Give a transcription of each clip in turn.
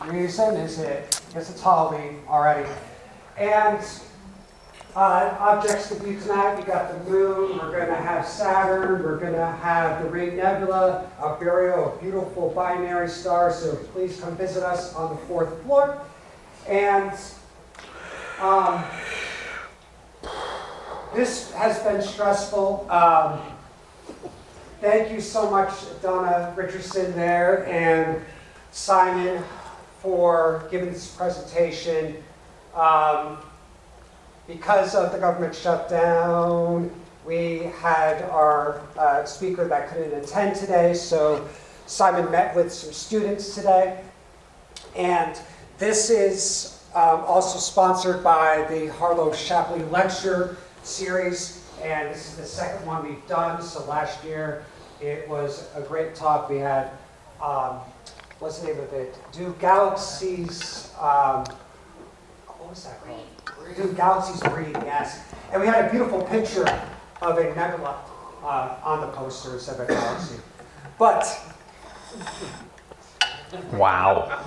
reason is it's Halloween already. And objects to view tonight, we got the moon, we're going to have Saturn, we're going to have the Ring Nebula, Alberio, a beautiful binary star, so please come visit us on the 4th floor. And this has been stressful. Thank you so much, Donna Richardson there, and Simon for giving this presentation. Because of the government shutdown, we had our speaker that couldn't attend today, so Simon met with some students today. And this is also sponsored by the Harlow Shapley Lecture Series, and this is the second one we've done. So last year it was a great talk. We had, what's the name of it? Do Galaxies, what was that called? Do Galaxies Breathe, yes. And we had a beautiful picture of a nebula on the posters of a galaxy. But, wow.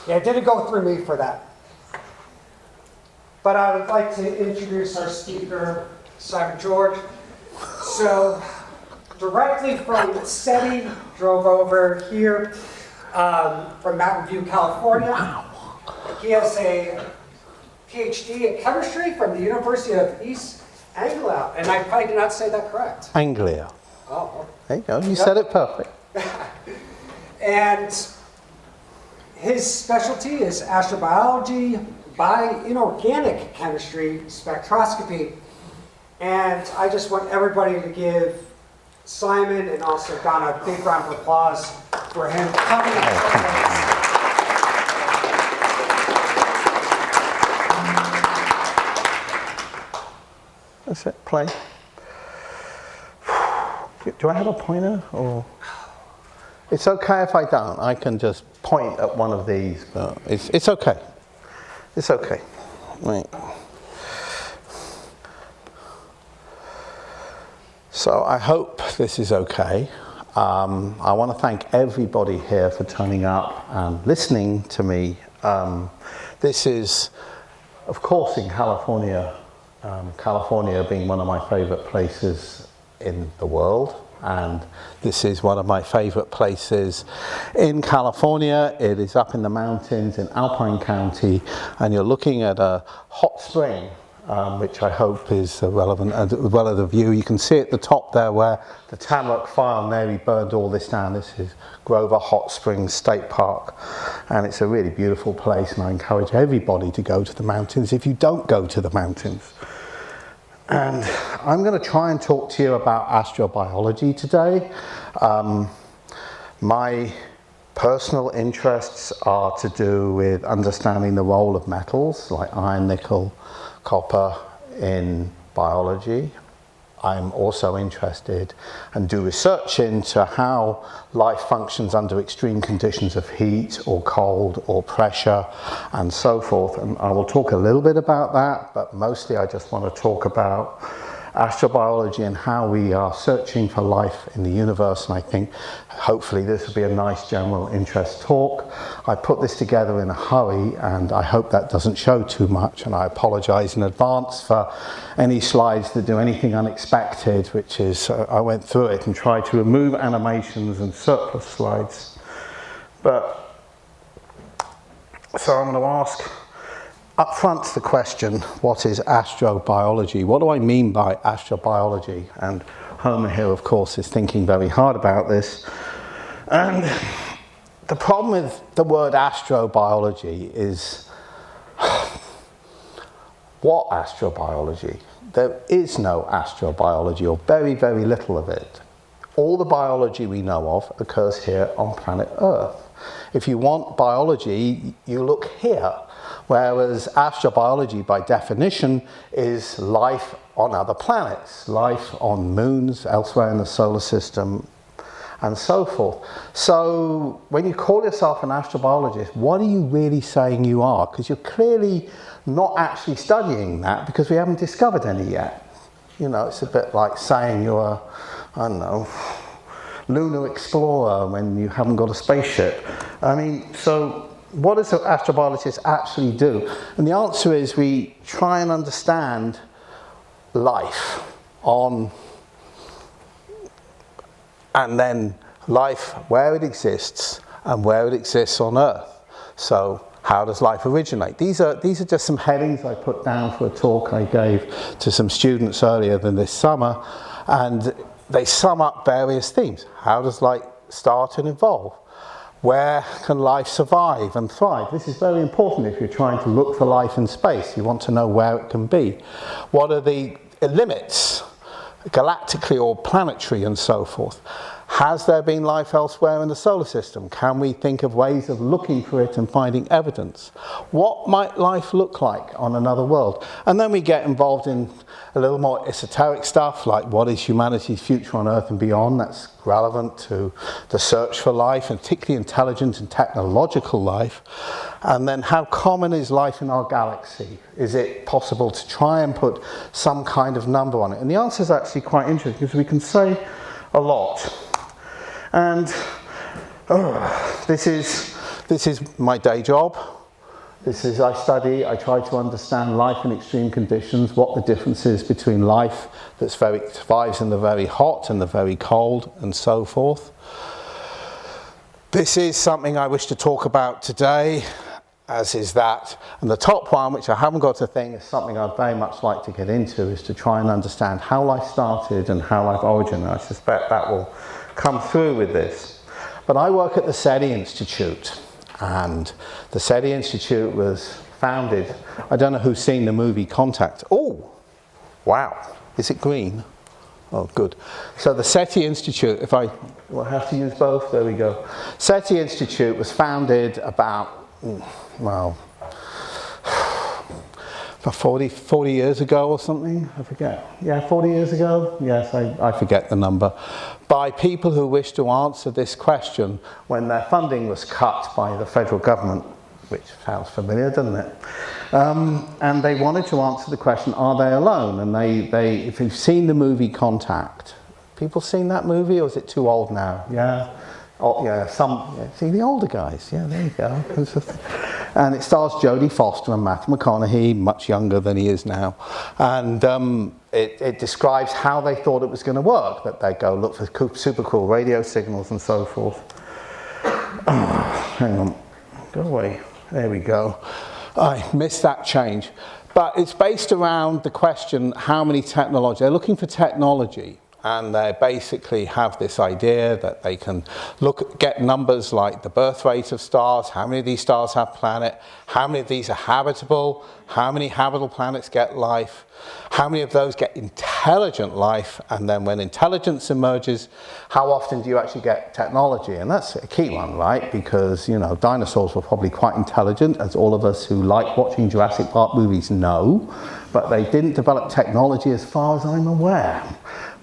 Yeah, it didn't go through me for that. But I would like to introduce our speaker, Simon George. So, directly from SETI, drove over here from Mountain View, California. Wow. He has a PhD in chemistry from the University of East Anglia. And I probably did not say that correct. Anglia. Oh. There you go, you said it perfect. And his specialty is astrobiology by inorganic chemistry spectroscopy. And I just want everybody to give Simon and also Donna a big round of applause for him coming and That's it, play. Do I have a pointer? Or it's okay if I don't. I can just point at one of these, but it's okay. It's okay. Right. So I hope this is okay. I want to thank everybody here for turning up and listening to me. This is, of course, in California. California being one of my favorite places in the world, and this is one of my favorite places in California. It is up in the mountains in Alpine County, and you're looking at a hot spring, which I hope is relevant as well as the view. You can see at the top there where the Tamarack Fire nearly burned all this down. This is Grover Hot Springs State Park, and it's a really beautiful place, and I encourage everybody to go to the mountains if you don't go to the mountains. And I'm going to try and talk to you about astrobiology today. My personal interests are to do with understanding the role of metals like iron, nickel, copper in biology. I'm also interested and do research into how life functions under extreme conditions of heat or cold or pressure and so forth. And I will talk a little bit about that, but mostly I just want to talk about astrobiology and how we are searching for life in the universe. And I think hopefully this will be a nice general interest talk. I put this together in a hurry, and I hope that doesn't show too much, and I apologize in advance for any slides that do anything unexpected, which is I went through it and tried to remove animations and surplus slides. But so I'm going to ask up front the question, what is astrobiology? What do I mean by astrobiology? And Homer here, of course, is thinking very hard about this. And the problem with the word astrobiology is, what astrobiology? There is no astrobiology, or very, very little of it. All the biology we know of occurs here on planet Earth. If you want biology, you look here. Whereas astrobiology, by definition, is life on other planets, life on moons, elsewhere in the solar system, and so forth. So when you call yourself an astrobiologist, what are you really saying you are? Because you're clearly not actually studying that, because we haven't discovered any yet. You know, it's a bit like saying you're a, I don't know, lunar explorer when you haven't got a spaceship. I mean, so what does an astrobiologist actually do? And the answer is we try and understand life on, and then life where it exists and where it exists on Earth. So how does life originate? These are just some headings I put down for a talk I gave to some students earlier than this summer, and they sum up various themes. How does life start and evolve? Where can life survive and thrive? This is very important if you're trying to look for life in space. You want to know where it can be. What are the limits, galactically or planetary and so forth? Has there been life elsewhere in the solar system? Can we think of ways of looking for it and finding evidence? What might life look like on another world? And then we get involved in a little more esoteric stuff, like what is humanity's future on Earth and beyond? That's relevant to the search for life, and particularly intelligent and technological life. And then how common is life in our galaxy? Is it possible to try and put some kind of number on it? And the answer is actually quite interesting, because we can say a lot. And this is my day job. I try to understand life in extreme conditions, what the difference is between life that survives in the very hot and the very cold and so forth. This is something I wish to talk about today, as is that. And the top one, which I haven't got a thing, is something I'd very much like to get into, is to try and understand how life started and how life originated. I suspect that will come through with this. But I work at the SETI Institute, and the SETI Institute was founded, I don't know who's seen the movie Contact. Oh, wow, is it green? Oh, good. So the SETI Institute, if I will have to use both, there we go. SETI Institute was founded about, well, 40 years ago or something, I forget. Yeah, 40 years ago? Yes, I forget the number. By people who wished to answer this question when their funding was cut by the federal government, which sounds familiar, doesn't it? And they wanted to answer the question, are they alone? And they if you've seen the movie Contact, people seen that movie, or is it too old now? Yeah. Oh, yeah, see the older guys, yeah, there you go. And it stars Jodie Foster and Matthew McConaughey, much younger than he is now. And it describes how they thought it was going to work, that they'd go look for super cool radio signals and so forth. Oh, hang on, go away, there we go. I missed that change. But it's based around the question, how many technology, they're looking for technology. And they basically have this idea that they can get numbers like the birth rate of stars, how many of these stars have planet, how many of these are habitable, how many habitable planets get life, how many of those get intelligent life, and then when intelligence emerges, how often do you actually get technology? And that's a key one, right? Because, you know, dinosaurs were probably quite intelligent, as all of us who like watching Jurassic Park movies know, but they didn't develop technology as far as I'm aware.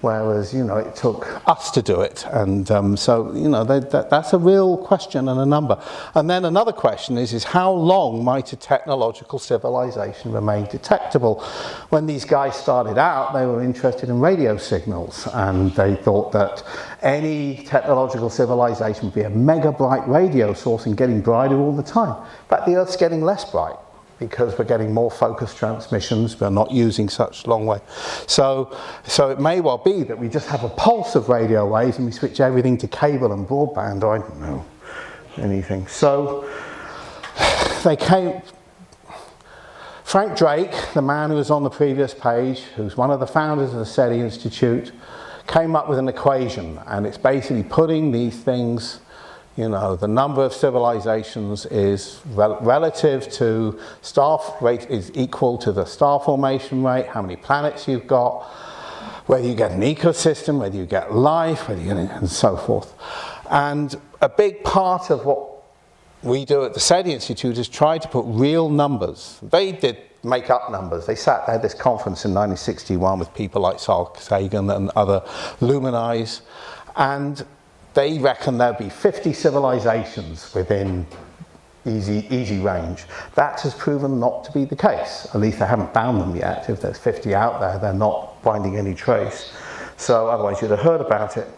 Whereas, you know, it took us to do it. And so, you know, that's a real question and a number. And then another question is how long might a technological civilization remain detectable? When these guys started out, they were interested in radio signals. And they thought that any technological civilization would be a mega bright radio source and getting brighter all the time. But the Earth's getting less bright, because we're getting more focused transmissions, we're not using such long wave. So it may well be that we just have a pulse of radio waves and we switch everything to cable and broadband, or I don't know, anything. So they came, Frank Drake, the man who was on the previous page, who's one of the founders of the SETI Institute, came up with an equation, and it's basically putting these things, you know, the number of civilizations is relative to star rate is equal to the star formation rate, how many planets you've got, whether you get an ecosystem, whether you get life, whether you get, and so forth. And a big part of what we do at the SETI Institute is try to put real numbers. They did make up numbers. They had this conference in 1961 with people like Carl Sagan and other luminaries, and they reckon there'll be 50 civilizations within easy range. That has proven not to be the case. At least they haven't found them yet. If there's 50 out there, they're not finding any trace. So otherwise you'd have heard about it.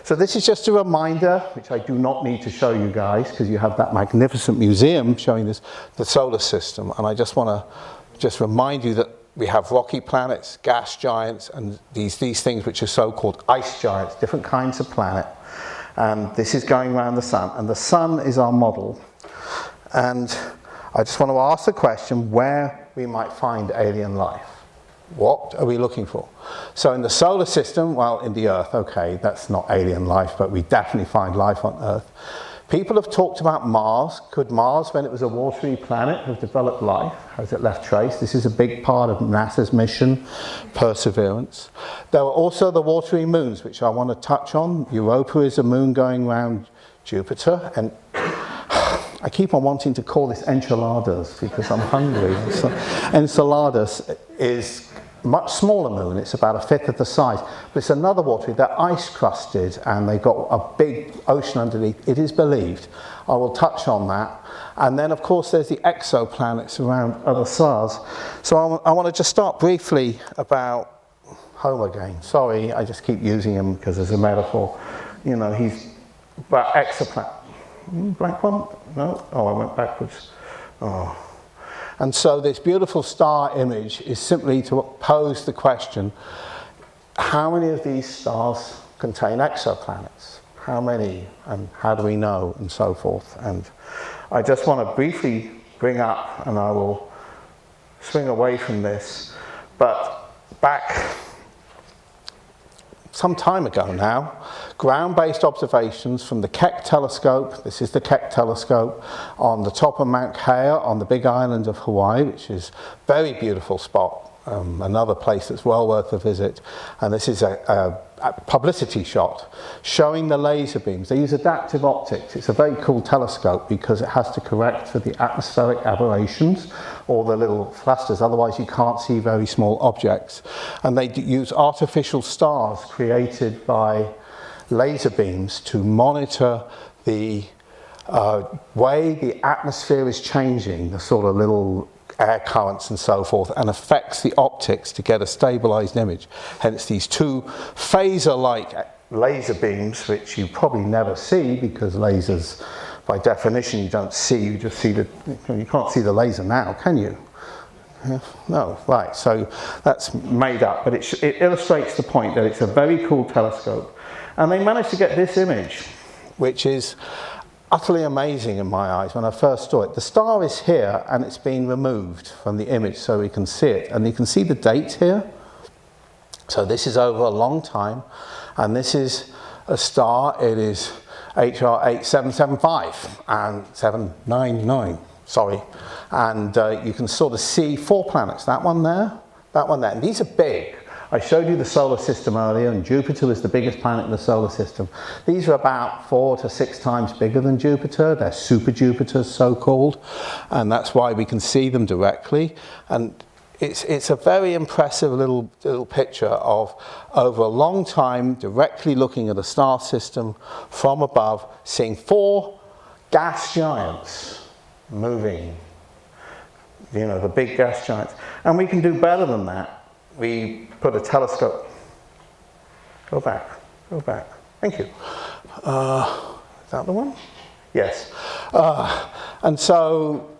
So this is just a reminder, which I do not need to show you guys, because you have that magnificent museum showing this, the solar system. And I just want to just remind you that we have rocky planets, gas giants, and these things which are so-called ice giants, different kinds of planet. And this is going around the sun, and the sun is our model. And I just want to ask the question where we might find alien life. What are we looking for? So in the solar system, well, in the Earth, okay, that's not alien life, but we definitely find life on Earth. People have talked about Mars. Could Mars, when it was a watery planet, have developed life? Has it left trace? This is a big part of NASA's mission, Perseverance. There are also the watery moons, which I want to touch on. Europa is a moon going around Jupiter, and I keep on wanting to call this enchiladas because I'm hungry. So, Enceladus is a much smaller moon. It's about a fifth of the size. But it's another watery. They're ice crusted and they've got a big ocean underneath. It is believed. I will touch on that. And then, of course, there's the exoplanets around other stars. So I want to just start briefly about Homer again. Sorry, I just keep using him because there's a metaphor. You know, he's about exoplanet. Black one? No? Oh, I went backwards. Oh. And so this beautiful star image is simply to pose the question, how many of these stars contain exoplanets? How many? And how do we know? And so forth. And I just want to briefly bring up, and I will swing away from this, but back some time ago now, ground-based observations from the Keck telescope, this is the Keck telescope, on the top of Mount Kea on the big island of Hawaii, which is a very beautiful spot, another place that's well worth a visit. And this is a publicity shot showing the laser beams. They use adaptive optics. It's a very cool telescope because it has to correct for the atmospheric aberrations or the little clusters, otherwise you can't see very small objects. And they use artificial stars created by laser beams to monitor the way the atmosphere is changing, the sort of little air currents and so forth, and affects the optics to get a stabilized image. Hence these two phaser-like laser beams, which you probably never see because lasers, by definition, you don't see, you just see the, you can't see the laser now, can you? Yeah, no, right, so that's made up, but it illustrates the point that it's a very cool telescope. And they managed to get this image, which is utterly amazing in my eyes when I first saw it. The star is here and it's been removed from the image so we can see it. And you can see the date here. So this is over a long time. And this is a star. It is HR 8775 and 799, sorry. And you can sort of see 4 planets. That one there, that one there. And these are big. I showed you the solar system earlier, and Jupiter is the biggest planet in the solar system. These are about 4 to 6 times bigger than Jupiter. They're super Jupiters, so-called, and that's why we can see them directly. And it's a very impressive little picture of, over a long time, directly looking at a star system from above, seeing 4 gas giants moving. You know, the big gas giants. And we can do better than that. We put a telescope. Go back. Thank you. Is that the one? Yes. And so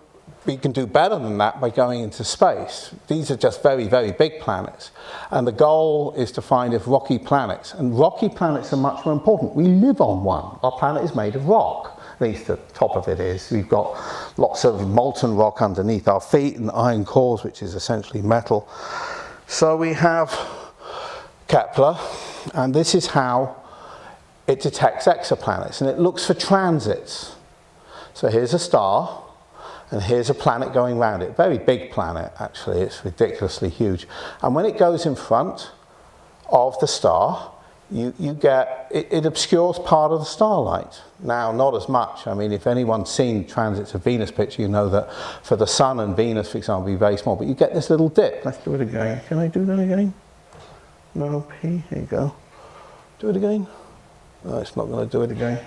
we can do better than that by going into space. These are just very, very big planets. And the goal is to find if rocky planets, and rocky planets are much more important. We live on one. Our planet is made of rock. At least the top of it is. We've got lots of molten rock underneath our feet and iron cores, which is essentially metal. So we have Kepler, and this is how it detects exoplanets, and it looks for transits. So here's a star, and here's a planet going around it. Very big planet, actually. It's ridiculously huge. And when it goes in front of the star, you get, it obscures part of the starlight. Now, not as much. I mean, if anyone's seen transits of Venus picture, you know that for the Sun and Venus, for example, be very small, but you get this little dip. Let's do it again. Can I do that again? No, P, here you go. Do it again. No, it's not going to do it again.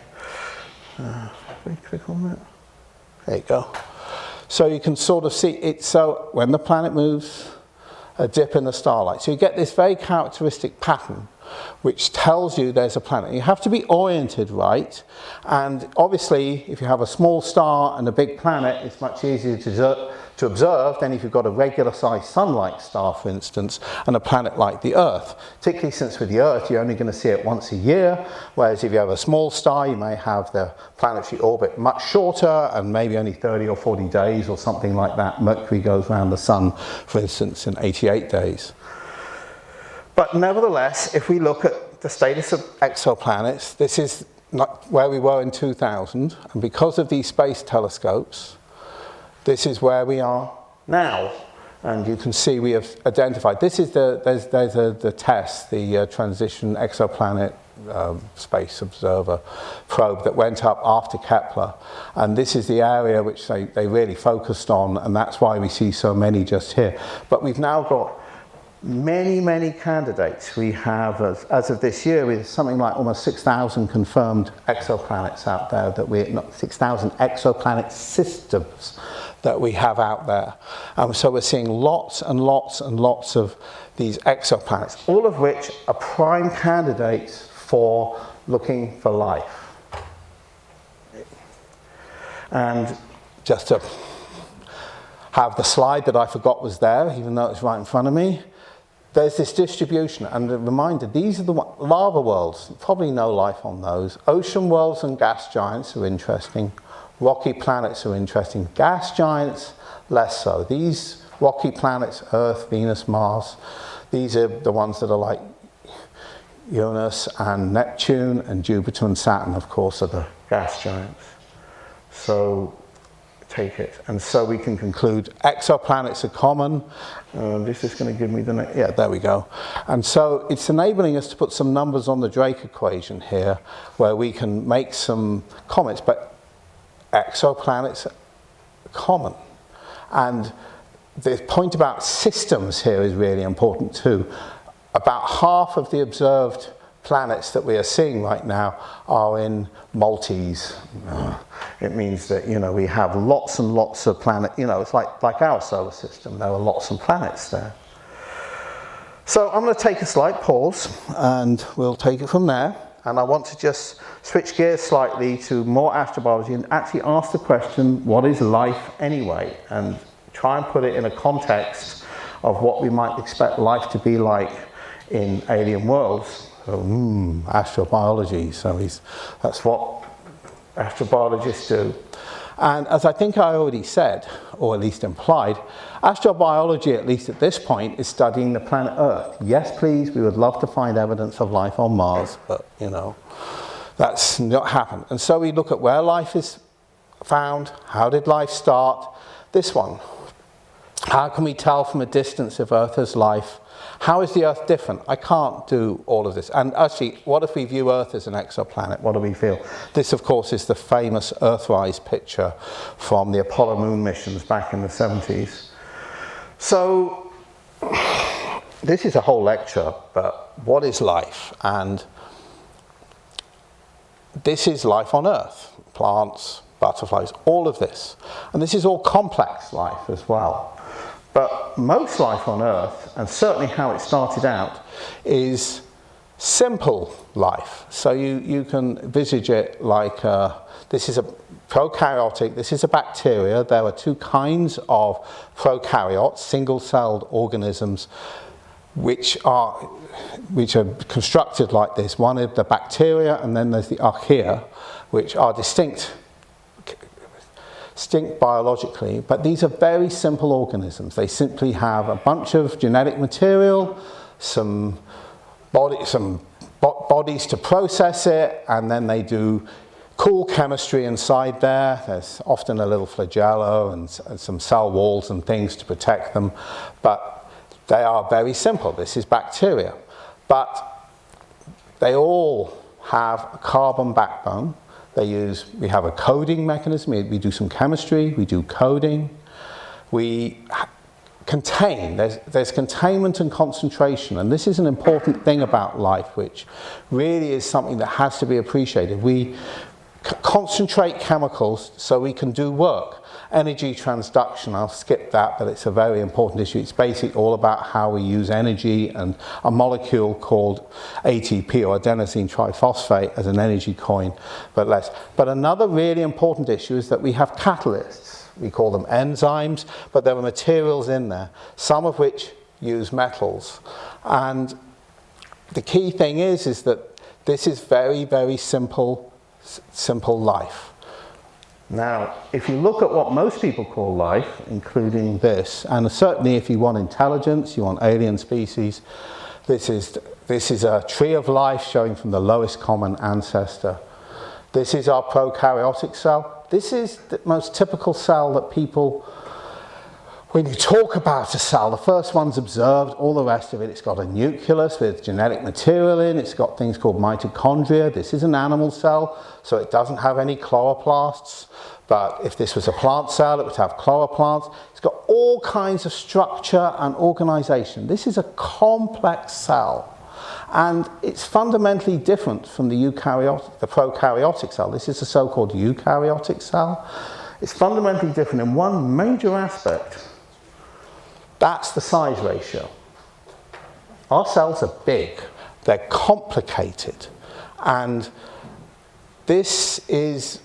If we click on that. There you go. So you can sort of see it. So when the planet moves, a dip in the starlight. So you get this very characteristic pattern which tells you there's a planet. You have to be oriented right, and obviously if you have a small star and a big planet, it's much easier to observe than if you've got a regular sized sun-like star, for instance, and a planet like the Earth. Particularly since with the Earth you're only going to see it once a year, whereas if you have a small star you may have the planetary orbit much shorter and maybe only 30 or 40 days or something like that. Mercury goes around the sun, for instance, in 88 days. But nevertheless, if we look at the status of exoplanets, this is not where we were in 2000, and because of these space telescopes, this is where we are now. And you can see we have identified, this is the TESS, the Transition Exoplanet Space Observer probe that went up after Kepler. And this is the area which they really focused on, and that's why we see so many just here. But we've now got many candidates. We have, as of this year, we have something like almost 6,000 confirmed exoplanets out there, that 6,000 exoplanet systems that we have out there. So we're seeing lots and lots and lots of these exoplanets, all of which are prime candidates for looking for life. And just to have the slide that I forgot was there, even though it's right in front of me, there's this distribution, and a reminder, these are the lava worlds, probably no life on those. Ocean worlds and gas giants are interesting. Rocky planets are interesting. Gas giants, less so. These rocky planets, Earth, Venus, Mars, these are the ones that are like Uranus and Neptune, and Jupiter and Saturn, of course, are the gas giants. So take it. And so we can conclude exoplanets are common. This is going to give me the next, yeah, there we go. And so it's enabling us to put some numbers on the Drake equation here, where we can make some comments, but exoplanets are common. And the point about systems here is really important too. About half of the observed planets that we are seeing right now are in multis. It means that, you know, we have lots and lots of planets. You know, it's like our solar system. There are lots of planets there. So I'm going to take a slight pause and we'll take it from there. And I want to just switch gears slightly to more astrobiology and actually ask the question, what is life anyway? And try and put it in a context of what we might expect life to be like in alien worlds. So, astrobiology, so that's what astrobiologists do. And as I think I already said, or at least implied, astrobiology, at least at this point, is studying the planet Earth. Yes, please, we would love to find evidence of life on Mars, but, you know, that's not happened. And so we look at where life is found, how did life start? This one, how can we tell from a distance if Earth has life? How is the Earth different? I can't do all of this. And actually, what if we view Earth as an exoplanet? What do we feel? This, of course, is the famous Earthrise picture from the Apollo moon missions back in the 70s. So, this is a whole lecture, but what is life? And this is life on Earth. Plants, butterflies, all of this. And this is all complex life as well. But most life on Earth, and certainly how it started out, is simple life. So you can envisage it like, this is a prokaryotic, this is a bacteria. There are two kinds of prokaryotes, single-celled organisms, which are constructed like this. One is the bacteria, and then there's the archaea, which are distinct biologically, but these are very simple organisms. They simply have a bunch of genetic material, some bodies to process it, and then they do cool chemistry inside there. There's often a little flagello and some cell walls and things to protect them, but they are very simple. This is bacteria, but they all have a carbon backbone. We have a coding mechanism, we do some chemistry, we do coding. We contain, there's containment and concentration, and this is an important thing about life, which really is something that has to be appreciated. We concentrate chemicals so we can do work. Energy transduction, I'll skip that, but it's a very important issue. It's basically all about how we use energy and a molecule called ATP, or adenosine triphosphate, as an energy coin, but less. But another really important issue is that we have catalysts. We call them enzymes, but there are materials in there, some of which use metals. And the key thing is that this is very, very simple life. Now, if you look at what most people call life, including this, and certainly if you want intelligence, you want alien species, this is a tree of life showing from the lowest common ancestor. This is our prokaryotic cell. This is the most typical cell that people, when you talk about a cell, the first one's observed, all the rest of it, it's got a nucleus with genetic material in, it's got things called mitochondria. This is an animal cell, so it doesn't have any chloroplasts. But if this was a plant cell, it would have chloroplasts. It's got all kinds of structure and organization. This is a complex cell. And it's fundamentally different from the prokaryotic cell. This is a so-called eukaryotic cell. It's fundamentally different in one major aspect. That's the size ratio. Our cells are big, they're complicated, and this is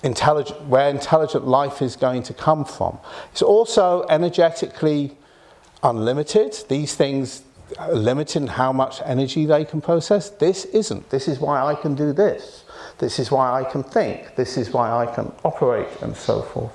where intelligent life is going to come from. It's also energetically unlimited. These things are limited in how much energy they can process. This isn't. This is why I can do this. This is why I can think. This is why I can operate, and so forth.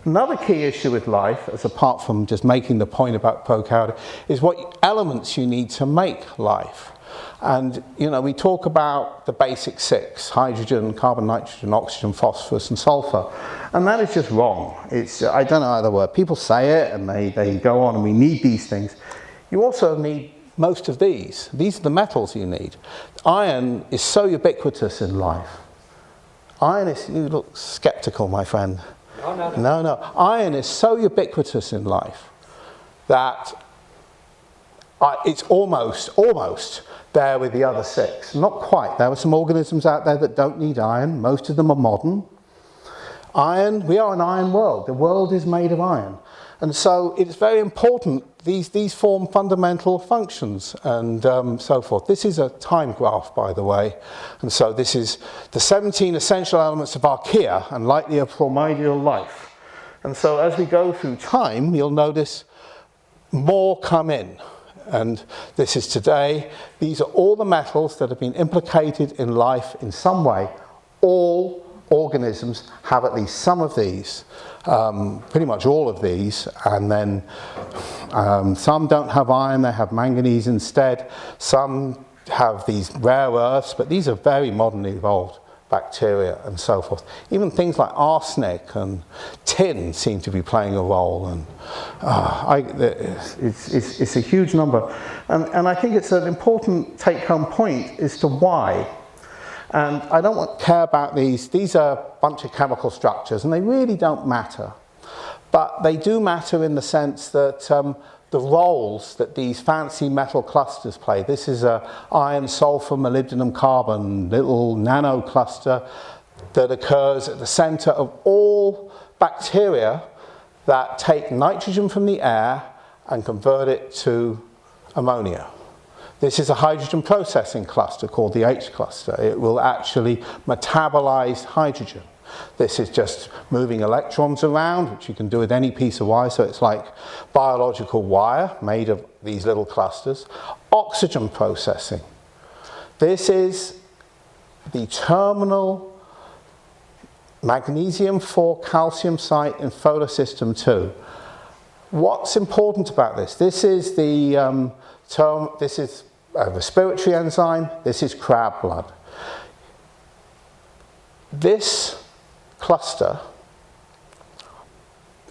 Another key issue with life, as apart from just making the point about prokaryotic, is what elements you need to make life. And, you know, we talk about the basic six: hydrogen, carbon, nitrogen, oxygen, phosphorus, and sulfur. And that is just wrong. I don't know either word. People say it, and they go on, and we need these things. You also need most of these. These are the metals you need. Iron is so ubiquitous in life. Iron is, you look skeptical, my friend. No. Iron is so ubiquitous in life that it's almost there with the other six. Not quite. There are some organisms out there that don't need iron. Most of them are modern. Iron, we are an iron world. The world is made of iron. And so it's very important, these form fundamental functions, and so forth. This is a time graph, by the way. And so this is the 17 essential elements of archaea, and likely of primordial life. And so as we go through time, you'll notice more come in. And this is today. These are all the metals that have been implicated in life in some way. All organisms have at least some of these, pretty much all of these, and then some don't have iron, they have manganese instead. Some have these rare earths, but these are very modernly evolved bacteria and so forth. Even things like arsenic and tin seem to be playing a role, and it's a huge number. And I think it's an important take-home point as to why. And I don't care about these. These are a bunch of chemical structures, and they really don't matter. But they do matter in the sense that the roles that these fancy metal clusters play. This is a iron, sulfur, molybdenum, carbon, little nano cluster that occurs at the center of all bacteria that take nitrogen from the air and convert it to ammonia. This is a hydrogen processing cluster called the H cluster. It will actually metabolize hydrogen. This is just moving electrons around, which you can do with any piece of wire, so it's like biological wire made of these little clusters. Oxygen processing. This is the terminal magnesium 4 calcium site in photosystem 2. What's important about this? This is the this is a respiratory enzyme, this is crab blood. This cluster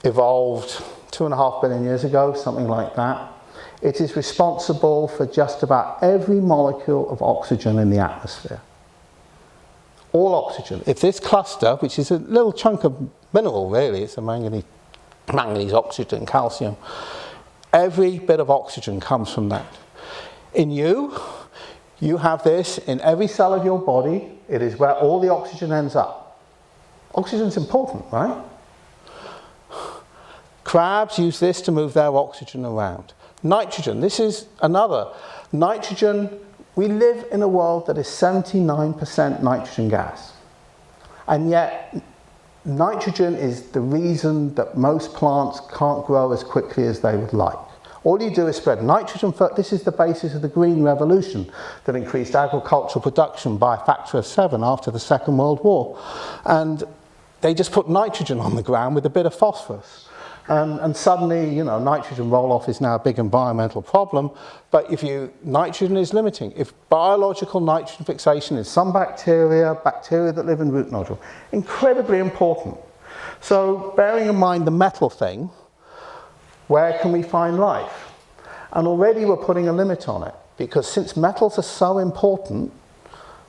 evolved 2.5 billion years ago, something like that. It is responsible for just about every molecule of oxygen in the atmosphere. All oxygen. If this cluster, which is a little chunk of mineral really, it's a manganese, oxygen, calcium, every bit of oxygen comes from that. In you, You have this in every cell of your body. It is where all the oxygen ends up. Oxygen's important, right? Crabs use this to move their oxygen around. Nitrogen, this is another. Nitrogen, we live in a world that is 79% nitrogen gas. And yet, nitrogen is the reason that most plants can't grow as quickly as they would like. All you do is spread nitrogen. This is the basis of the Green Revolution that increased agricultural production by a factor of 7 after the Second World War. And they just put nitrogen on the ground with a bit of phosphorus. And suddenly, you know, nitrogen roll-off is now a big environmental problem. But nitrogen is limiting. If biological nitrogen fixation in some bacteria that live in root nodule, incredibly important. So bearing in mind the metal thing, where can we find life? And already we're putting a limit on it, because since metals are so important,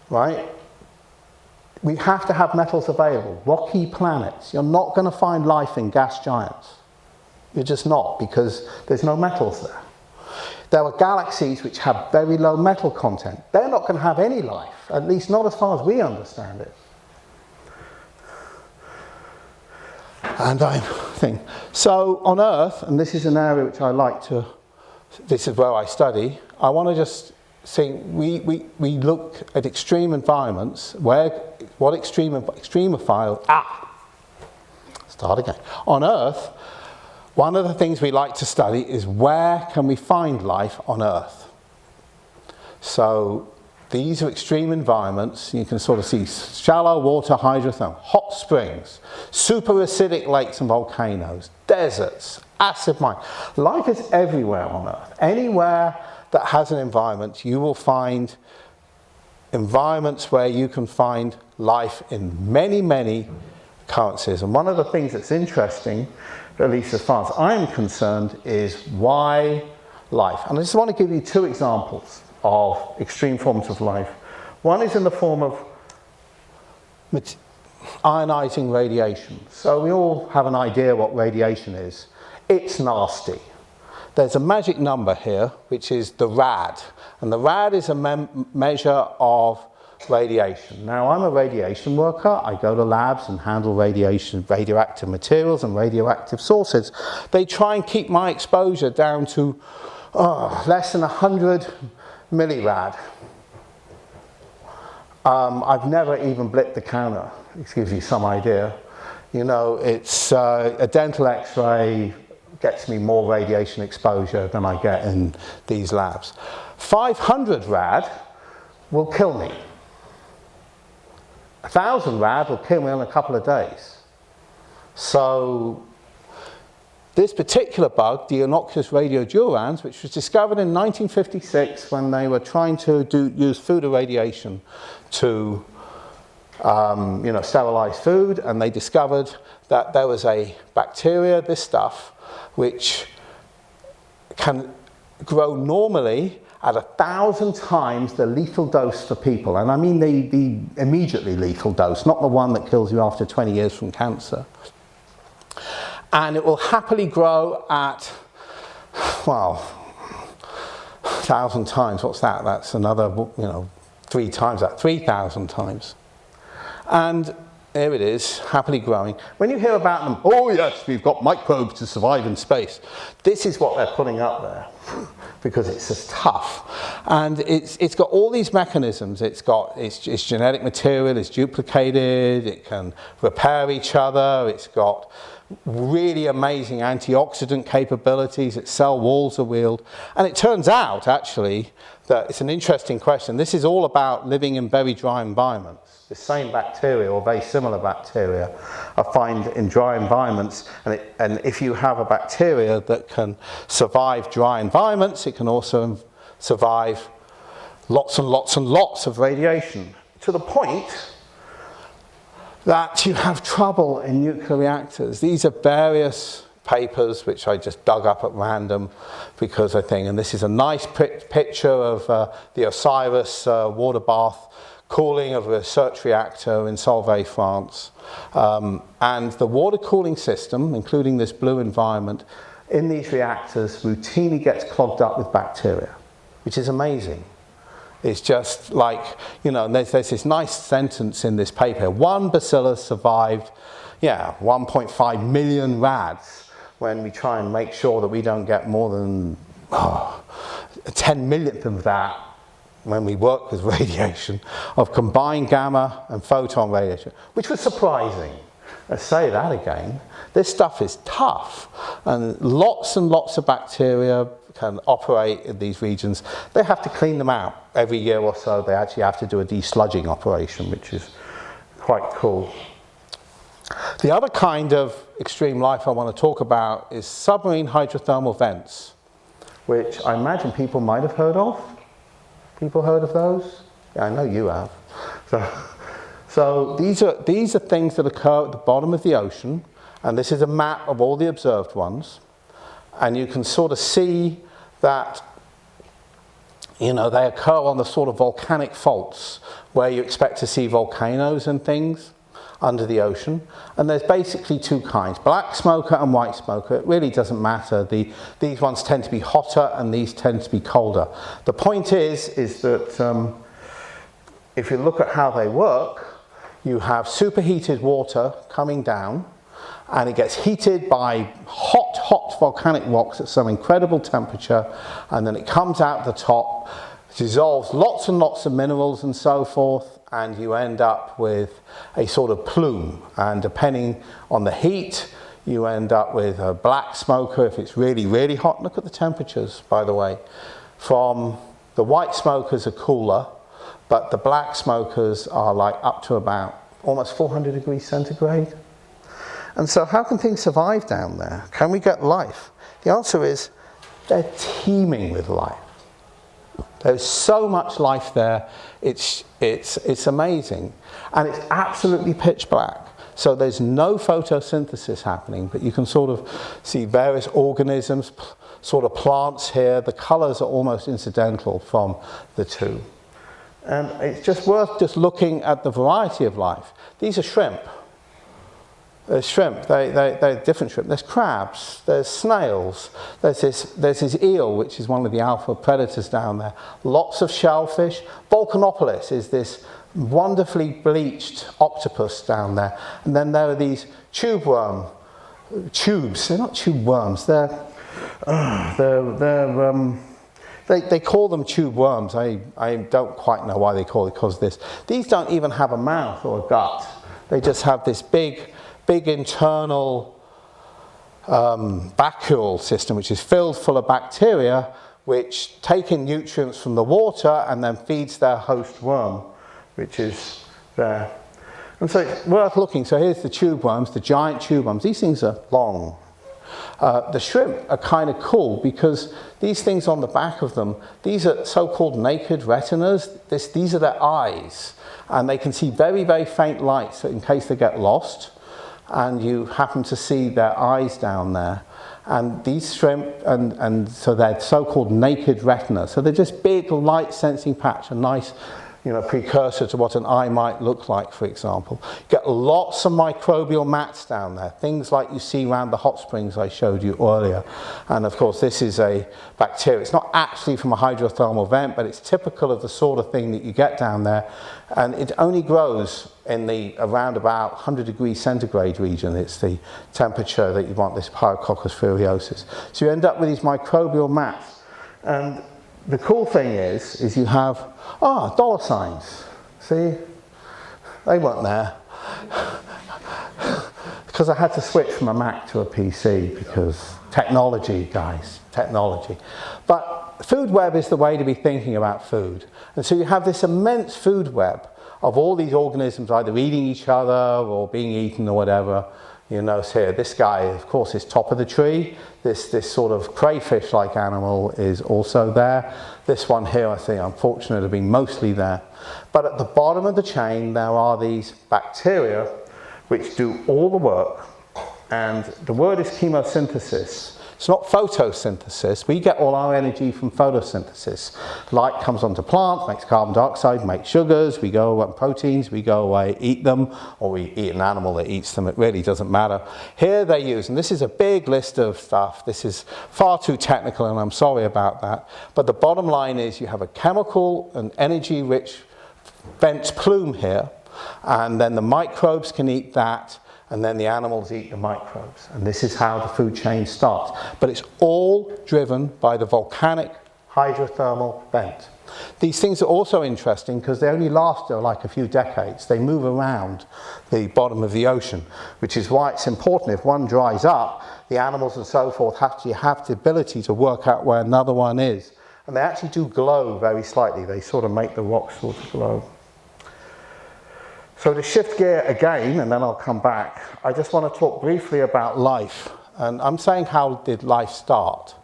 right, we have to have metals available. Rocky planets. You're not going to find life in gas giants. You're just not, because there's no metals there. There are galaxies which have very low metal content. They're not going to have any life, at least not as far as we understand it. And I think, so on Earth, and this is an area which I like to, this is where I study, I want to just think, we look at extreme environments, start again. On Earth, one of the things we like to study is where can we find life on Earth. So these are extreme environments. You can sort of see shallow water hydrothermal, hot springs, super acidic lakes and volcanoes, deserts, acid mine. Life is everywhere on Earth. Anywhere that has an environment, you will find environments where you can find life in many, many occurrences. And one of the things that's interesting, at least as far as I'm concerned, is why life. And I just want to give you 2 examples of extreme forms of life. One is in the form of ionizing radiation. So we all have an idea what radiation is. It's nasty. There's a magic number here, which is the rad. And the rad is a measure of radiation. Now, I'm a radiation worker. I go to labs and handle radioactive materials and radioactive sources. They try and keep my exposure down to less than 100 millirad. I've never even blipped the counter. It gives you some idea. You know, it's a dental x-ray gets me more radiation exposure than I get in these labs. 500 rad will kill me. 1,000 rad will kill me in a couple of days. So this particular bug, the Deinococcus radiodurans, which was discovered in 1956 when they were trying to use food irradiation to sterilize food, and they discovered that there was a bacteria, this stuff, which can grow normally at 1,000 times the lethal dose for people. And I mean the immediately lethal dose, not the one that kills you after 20 years from cancer. And it will happily grow at, well, 1,000 times. What's that? That's another, 3 times that, 3,000 times. And there it is, happily growing. When you hear about them, oh yes, we've got microbes to survive in space. This is what they're putting up there, because it's just tough. And it's got all these mechanisms. It's got its genetic material, it's duplicated, it can repair each other, it's got really amazing antioxidant capabilities, its cell walls are wheeled. And it turns out, actually, that it's an interesting question. This is all about living in very dry environments. The same bacteria, or very similar bacteria, are found in dry environments. And if you have a bacteria that can survive dry environments, it can also survive lots and lots and lots of radiation, to the point that you have trouble in nuclear reactors. These are various papers which I just dug up at random because I think, and this is a nice picture of the Osiris water bath cooling of a research reactor in Solvay, France. And the water cooling system, including this blue environment, in these reactors routinely gets clogged up with bacteria, which is amazing. is just like, you know, there's this nice sentence in this paper. One bacillus survived, 1.5 million rads when we try and make sure that we don't get more than 10 millionth of that when we work with radiation, of combined gamma and photon radiation, which was surprising. Let's say that again. This stuff is tough, and lots of bacteria can operate in these regions. They have to clean them out every year or so. They actually have to do a desludging operation, which is quite cool. The other kind of extreme life I want to talk about is submarine hydrothermal vents, which I imagine people might have heard of. People heard of those? Yeah, I know you have. So these are things that occur at the bottom of the ocean, and this is a map of all the observed ones, and you can sort of see that, you know, they occur on the sort of volcanic faults where you expect to see volcanoes and things under the ocean. And there's basically two kinds, black smoker and white smoker. It really doesn't matter. These ones tend to be hotter and these tend to be colder. The point is that if you look at how they work, you have superheated water coming down, and it gets heated by hot volcanic rocks at some incredible temperature, and then it comes out the top, dissolves lots and lots of minerals and so forth, and you end up with a sort of plume. And depending on the heat, you end up with a black smoker if it's really hot. Look at the temperatures, by the way. From the white smokers are cooler, but the black smokers are like up to about almost 400 degrees centigrade. And so how can things survive down there? Can we get life? The answer is they're teeming with life. There's so much life there, it's amazing. And it's absolutely pitch black. So there's no photosynthesis happening, but you can sort of see various organisms, sort of plants here. The colors are almost incidental from the two. And it's just worth just looking at the variety of life. These are shrimp. There's shrimp, they're different shrimp. There's crabs, there's snails, there's this eel, which is one of the alpha predators down there. Lots of shellfish. Volcanopolis is this wonderfully bleached octopus down there. And then there are these tubes. They're not tube worms, they call them tube worms. I don't quite know why they call it because of this. These don't even have a mouth or a gut. They just have this big internal vacuole system, which is filled full of bacteria, which take in nutrients from the water and then feeds their host worm, which is there. And so it's worth looking. So here's the tube worms, the giant tube worms. These things are long. The shrimp are kind of cool because these things on the back of them, these are so-called naked retinas. These are their eyes, and they can see very faint lights in case they get lost, and you happen to see their eyes down there. And these shrimp, and so they're so-called naked retina. So they're just big light-sensing patch, a nice, you know, precursor to what an eye might look like, for example. You get lots of microbial mats down there, things like you see around the hot springs I showed you earlier. And of course, this is a bacteria. It's not actually from a hydrothermal vent, but it's typical of the sort of thing that you get down there. And it only grows in the around about 100 degrees centigrade region. It's the temperature that you want this Pyrococcus furiosus. So you end up with these microbial mats. And the cool thing is you have, dollar signs. See? They weren't there. Because I had to switch from a Mac to a PC because technology, guys, technology. But food web is the way to be thinking about food. And so you have this immense food web of all these organisms either eating each other or being eaten or whatever. You notice here, this guy, of course, is top of the tree. This sort of crayfish-like animal is also there. This one here, I think, unfortunately, have been mostly there. But at the bottom of the chain, there are these bacteria which do all the work. And the word is chemosynthesis. It's not photosynthesis. We get all our energy from photosynthesis. Light comes onto plants, makes carbon dioxide, makes sugars, we go away, proteins, we go away, eat them, or we eat an animal that eats them. It really doesn't matter. Here they use, and this is a big list of stuff. This is far too technical, and I'm sorry about that. But the bottom line is you have a chemical and energy-rich vent plume here, and then the microbes can eat that, and then the animals eat the microbes. And this is how the food chain starts. But it's all driven by the volcanic hydrothermal vent. These things are also interesting because they only last like a few decades. They move around the bottom of the ocean, which is why it's important. If one dries up, the animals and so forth actually have the ability to work out where another one is. And they actually do glow very slightly. They sort of make the rocks sort of glow. So to shift gear again, and then I'll come back, I just want to talk briefly about life. And I'm saying how did life start?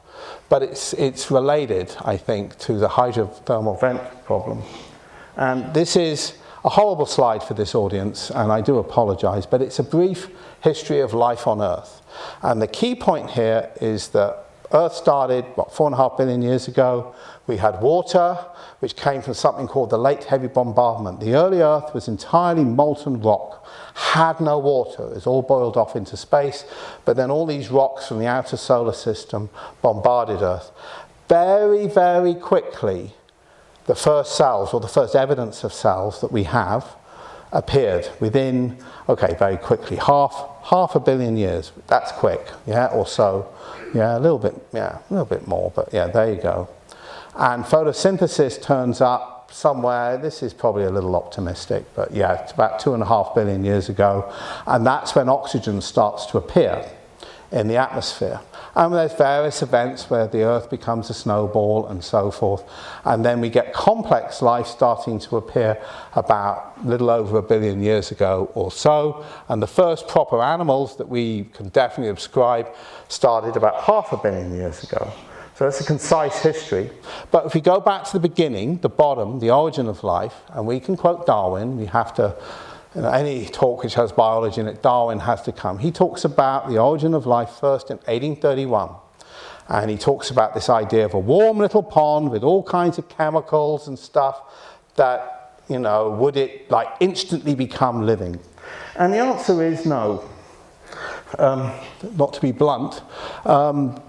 But it's related, I think, to the hydrothermal vent problem. And this is a horrible slide for this audience, and I do apologize, but it's a brief history of life on Earth. And the key point here is that Earth started, what, 4.5 billion years ago. We had water, which came from something called the late heavy bombardment. The early Earth was entirely molten rock, had no water. It was all boiled off into space, but then all these rocks from the outer solar system bombarded Earth. Very, very quickly, the first cells, or the first evidence of cells that we have, appeared within, okay, very quickly, half a billion years. That's quick, yeah, or so. Yeah, a little bit more, but yeah, there you go. And photosynthesis turns up somewhere, this is probably a little optimistic, but yeah, it's about 2.5 billion years ago. And that's when oxygen starts to appear in the atmosphere. And there's various events where the Earth becomes a snowball and so forth. And then we get complex life starting to appear about a little over 1 billion years ago or so. And the first proper animals that we can definitely ascribe started about 500 million years ago. So that's a concise history. But if we go back to the beginning, the bottom, the origin of life, and we can quote Darwin, we have to, you know, any talk which has biology in it, Darwin has to come. He talks about the origin of life first in 1831. And he talks about this idea of a warm little pond with all kinds of chemicals and stuff that, you know, would it like instantly become living? And the answer is no. Not to be blunt.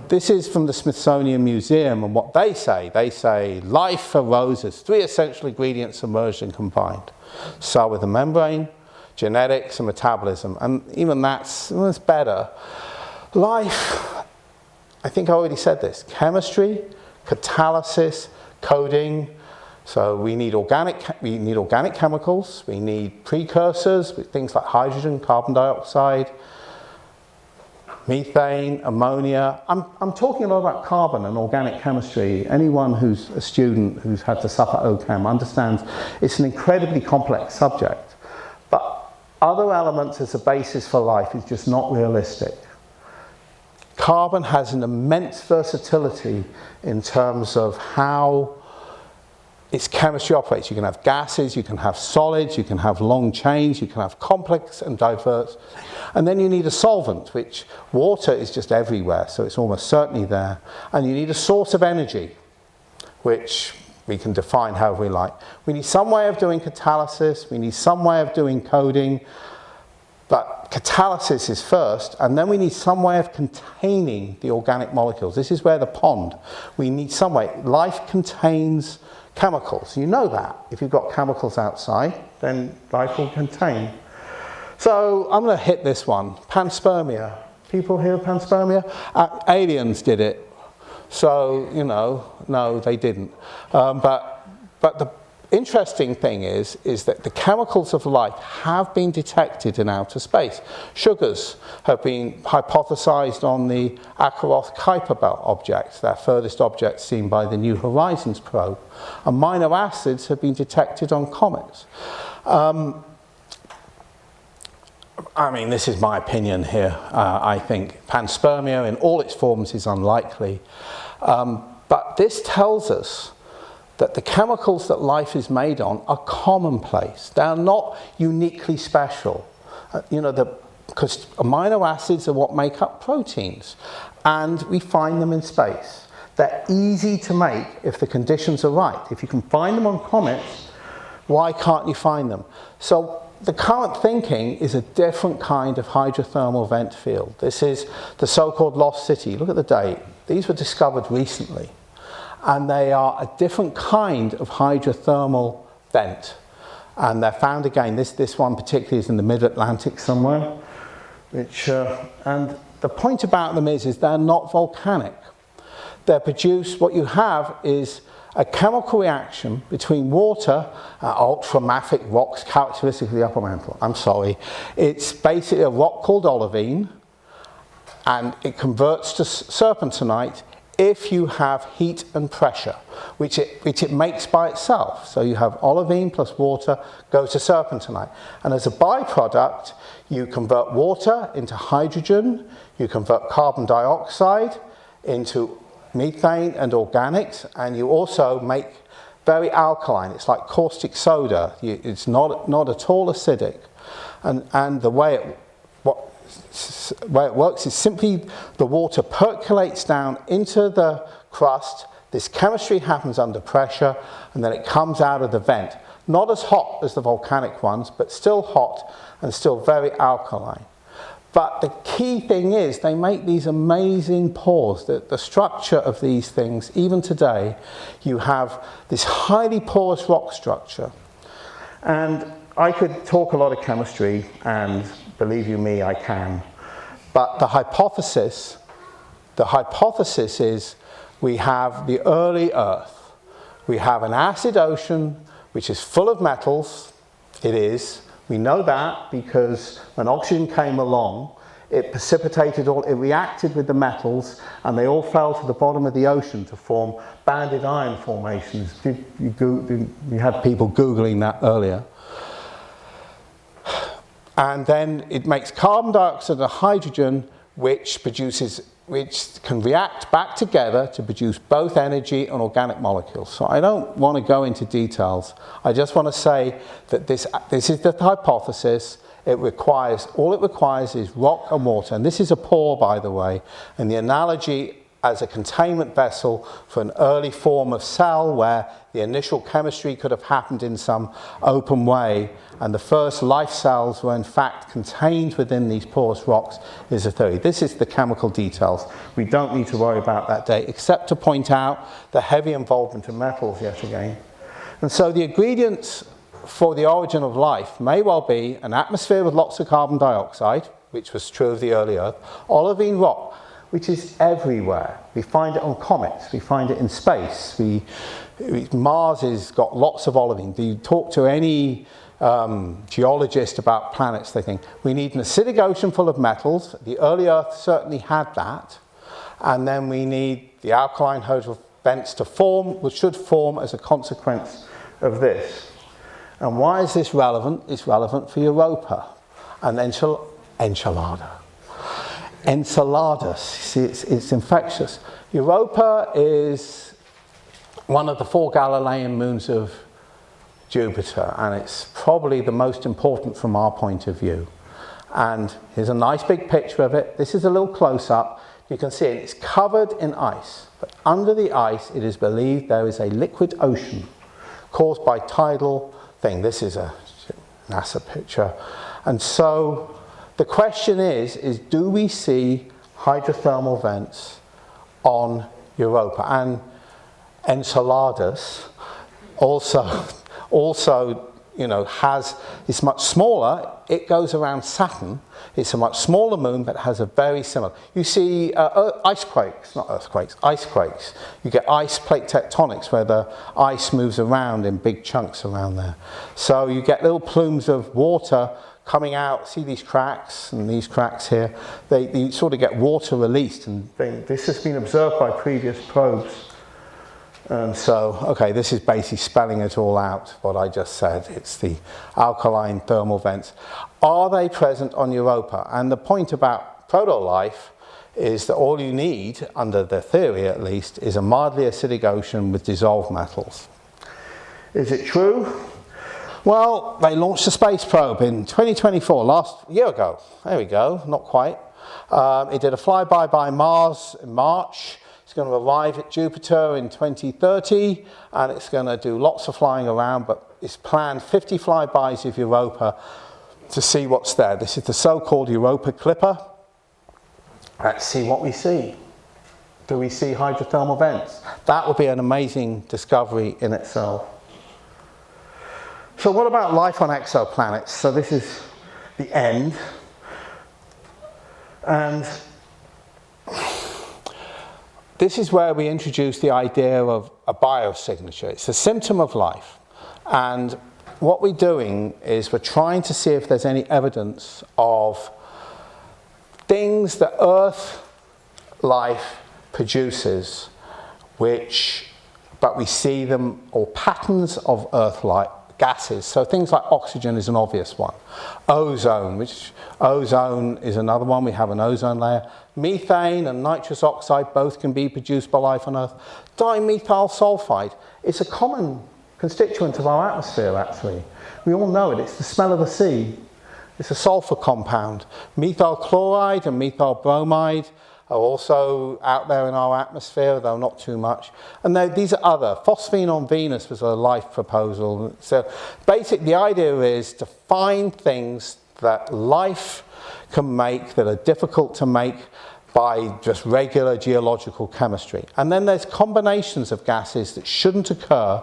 This is from the Smithsonian Museum, and what they say life arose as 3 essential ingredients emerged and combined. Cell with a membrane, genetics and metabolism, and even that's better. Life, I think I already said this, chemistry, catalysis, coding. So we need organic chemicals, we need precursors, things like hydrogen, carbon dioxide, methane, ammonia. I'm talking a lot about carbon and organic chemistry. Anyone who's a student who's had to suffer OCHEM understands it's an incredibly complex subject. But other elements as a basis for life is just not realistic. Carbon has an immense versatility in terms of how its chemistry operates. You can have gases, you can have solids, you can have long chains, you can have complex and diverse. And then you need a solvent, which water is just everywhere, so it's almost certainly there. And you need a source of energy, which we can define however we like. We need some way of doing catalysis, we need some way of doing coding, but catalysis is first, and then we need some way of containing the organic molecules. This is where the pond, we need some way. Life contains chemicals. You know that. If you've got chemicals outside, then life will contain. So I'm going to hit this one. Panspermia. People hear of panspermia? Aliens did it. So, you know, no, they didn't. But the interesting thing is that the chemicals of life have been detected in outer space. Sugars have been hypothesized on the Akaroth-Kuiper belt object, that furthest object seen by the New Horizons probe. And amino acids have been detected on comets. I mean, this is my opinion here. I think panspermia in all its forms is unlikely. But this tells us that the chemicals that life is made on are commonplace. They are not uniquely special. You know, the because amino acids are what make up proteins, and we find them in space. They're easy to make if the conditions are right. If you can find them on comets, why can't you find them? So the current thinking is a different kind of hydrothermal vent field. This is the so-called lost city. Look at the date. These were discovered recently, and they are a different kind of hydrothermal vent. And they're found again, this one particularly is in the mid-Atlantic somewhere, and the point about them is they're not volcanic. They're produced, what you have is a chemical reaction between water and ultramafic rocks characteristic of the upper mantle. I'm sorry. It's basically a rock called olivine, and it converts to serpentinite if you have heat and pressure, which it makes by itself. So you have olivine plus water goes to serpentinite. And as a byproduct, you convert water into hydrogen, you convert carbon dioxide into methane and organics, and you also make very alkaline. It's like caustic soda. It's not at all acidic. And the way it works is simply the water percolates down into the crust. This chemistry happens under pressure, and then it comes out of the vent. Not as hot as the volcanic ones, but still hot and still very alkaline. But the key thing is they make these amazing pores. The structure of these things, even today, you have this highly porous rock structure. And I could talk a lot of chemistry, and believe you me, I can. But the hypothesis is we have the early Earth. We have an acid ocean which is full of metals. It is. We know that because when oxygen came along, it precipitated it reacted with the metals, and they all fell to the bottom of the ocean to form banded iron formations. You had people Googling that earlier. And then it makes carbon dioxide and hydrogen, which can react back together to produce both energy and organic molecules. So I don't want to go into details. I just want to say that this is the hypothesis. All it requires is rock and water. And this is a pore, by the way. And the analogy as a containment vessel for an early form of cell where the initial chemistry could have happened in some open way, and the first life cells were in fact contained within these porous rocks, is a theory. This is the chemical details. We don't need to worry about that date, except to point out the heavy involvement of metals yet again. And so the ingredients for the origin of life may well be an atmosphere with lots of carbon dioxide, which was true of the early Earth, olivine rock, which is everywhere. We find it on comets, we find it in space. Mars has got lots of olivine. You talk to any geologist about planets, they think, we need an acidic ocean full of metals. The early Earth certainly had that. And then we need the alkaline hydrogen vents to form, which should form as a consequence of this. And why is this relevant? It's relevant for Europa and enchilada. Enceladus, see, it's infectious. Europa is one of the 4 Galilean moons of Jupiter, and it's probably the most important from our point of view. And here's a nice big picture of it. This is a little close-up. You can see it. It's covered in ice, but under the ice it is believed there is a liquid ocean caused by tidal thing. This is a NASA picture. And so the question is do we see hydrothermal vents on Europa? And Enceladus also is much smaller. It goes around Saturn. It's a much smaller moon, but has a very similar. You see ice quakes. You get ice plate tectonics where the ice moves around in big chunks around there. So you get little plumes of water coming out. See these cracks and these cracks here? You sort of get water released, and this has been observed by previous probes. And so, okay, this is basically spelling it all out, what I just said. It's the alkaline thermal vents. Are they present on Europa? And the point about proto-life is that all you need, under the theory at least, is a mildly acidic ocean with dissolved metals. Is it true? Well, they launched a space probe in 2024, last year ago. There we go, not quite. It did a flyby by Mars in March. It's going to arrive at Jupiter in 2030, and it's going to do lots of flying around, but it's planned 50 flybys of Europa to see what's there. This is the so-called Europa Clipper. Let's see what we see. Do we see hydrothermal vents? That would be an amazing discovery in itself. So what about life on exoplanets? So this is the end. And this is where we introduce the idea of a biosignature. It's a symptom of life. And what we're doing is we're trying to see if there's any evidence of things that Earth life produces, but we see them, or patterns of Earth life gases. So things like oxygen is an obvious one. Ozone is another one. We have an ozone layer. Methane and nitrous oxide both can be produced by life on Earth. Dimethyl sulfide, it's a common constituent of our atmosphere, actually. We all know it. It's the smell of the sea. It's a sulfur compound. Methyl chloride and methyl bromide are also out there in our atmosphere, though not too much. And these are other. Phosphine on Venus was a life proposal. So basically the idea is to find things that life can make that are difficult to make by just regular geological chemistry. And then there's combinations of gases that shouldn't occur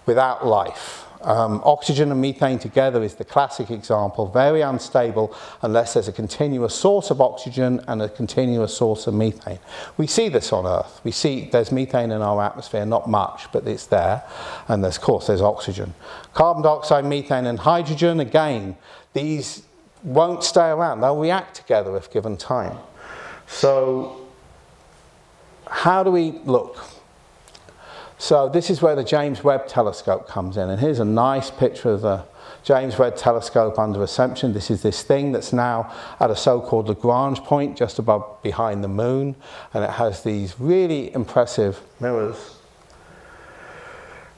without life. Oxygen and methane together is the classic example, very unstable unless there's a continuous source of oxygen and a continuous source of methane. We see this on Earth. We see there's methane in our atmosphere, not much, but it's there. And of course there's oxygen. Carbon dioxide, methane and hydrogen, again, these won't stay around. They'll react together if given time. So how do we look? So this is where the James Webb Telescope comes in, and here's a nice picture of the James Webb Telescope under reception. This is this thing that's now at a so-called Lagrange point just behind the moon, and it has these really impressive mirrors.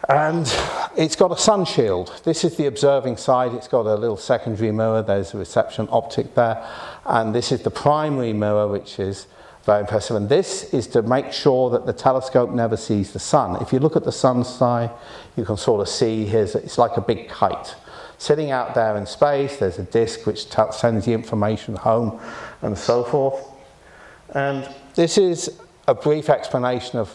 And it's got a sun shield. This is the observing side. It's got a little secondary mirror. There's a reception optic there, and this is the primary mirror, which is very impressive. And this is to make sure that the telescope never sees the sun. If you look at the sun's side, you can sort of see it's like a big kite sitting out there in space. There's a disk which sends the information home and so forth. And this is a brief explanation of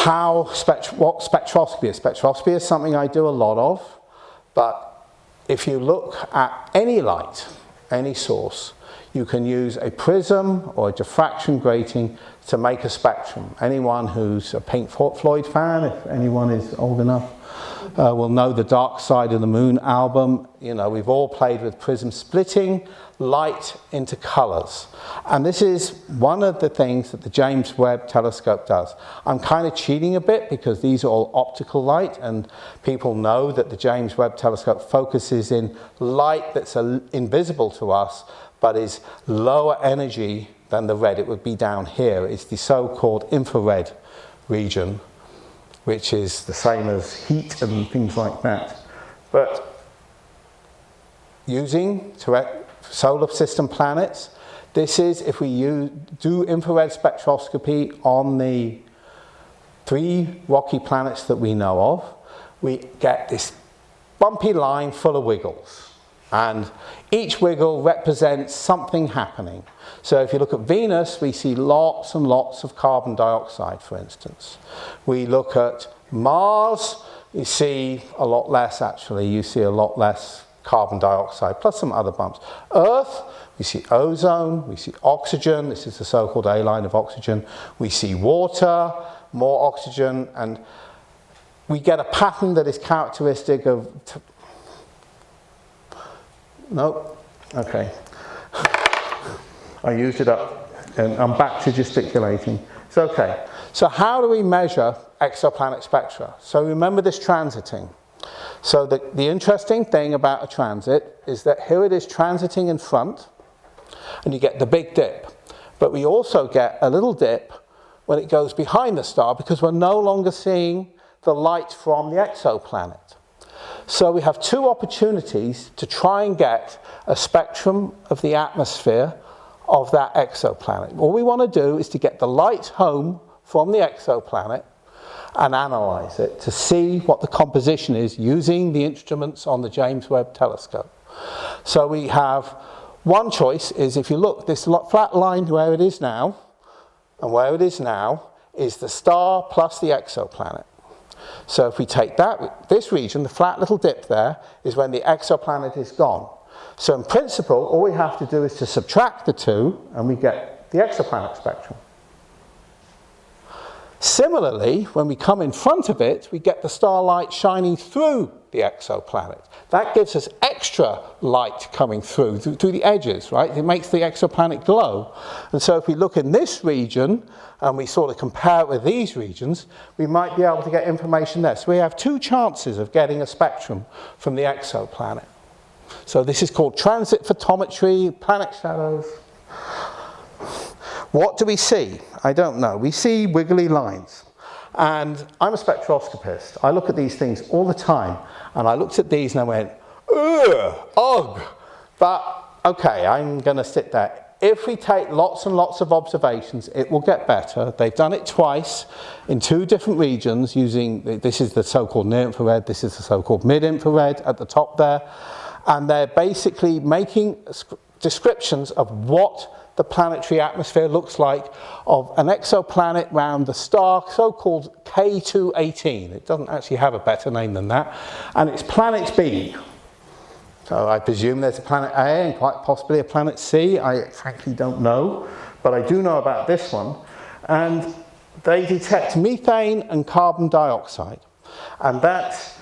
what spectroscopy is. Spectroscopy is something I do a lot of, but if you look at any light, any source, you can use a prism or a diffraction grating to make a spectrum. Anyone who's a Pink Floyd fan, if anyone is old enough, will know the Dark Side of the Moon album. You know, we've all played with prism, splitting light into colours. And this is one of the things that the James Webb Telescope does. I'm kind of cheating a bit because these are all optical light, and people know that the James Webb Telescope focuses in light that's invisible to us, but is lower energy than the red. It would be down here. It's the so-called infrared region, which is the same as heat and things like that. But using solar system planets, this is if we do infrared spectroscopy on the 3 rocky planets that we know of, we get this bumpy line full of wiggles. And each wiggle represents something happening. So if you look at Venus, we see lots and lots of carbon dioxide, for instance. We look at Mars, you see a lot less, actually. You see a lot less carbon dioxide, plus some other bumps. Earth, we see ozone, we see oxygen. This is the so-called A line of oxygen. We see water, more oxygen, and we get a pattern that is characteristic of... Nope. Okay. I used it up and I'm back to gesticulating. It's okay. So how do we measure exoplanet spectra? So remember this transiting. So the interesting thing about a transit is that here it is transiting in front and you get the big dip. But we also get a little dip when it goes behind the star because we're no longer seeing the light from the exoplanet. So we have two opportunities to try and get a spectrum of the atmosphere of that exoplanet. All we want to do is to get the light home from the exoplanet and analyze it to see what the composition is using the instruments on the James Webb Telescope. So we have one choice is, if you look, this flat line where it is now and where it is now is the star plus the exoplanet. So if we take this region, the flat little dip there, is when the exoplanet is gone. So in principle, all we have to do is to subtract the two and we get the exoplanet spectrum. Similarly, when we come in front of it, we get the starlight shining through the exoplanet. That gives us extra light coming through the edges, right? It makes the exoplanet glow. And so if we look in this region and we sort of compare it with these regions, we might be able to get information there. So we have two chances of getting a spectrum from the exoplanet. So this is called transit photometry, planet shadows. What do we see? I don't know. We see wiggly lines. And I'm a spectroscopist. I look at these things all the time. And I looked at these and I went, ugh. But, okay, I'm going to sit there. If we take lots and lots of observations, it will get better. They've done it twice in two different regions using, this is the so-called near-infrared, this is the so-called mid-infrared at the top there. And they're basically making descriptions of what the planetary atmosphere looks like of an exoplanet round the star, so-called K218. It doesn't actually have a better name than that. And it's planet B. So I presume there's a planet A and quite possibly a planet C. I frankly don't know, but I do know about this one. And they detect methane and carbon dioxide. And that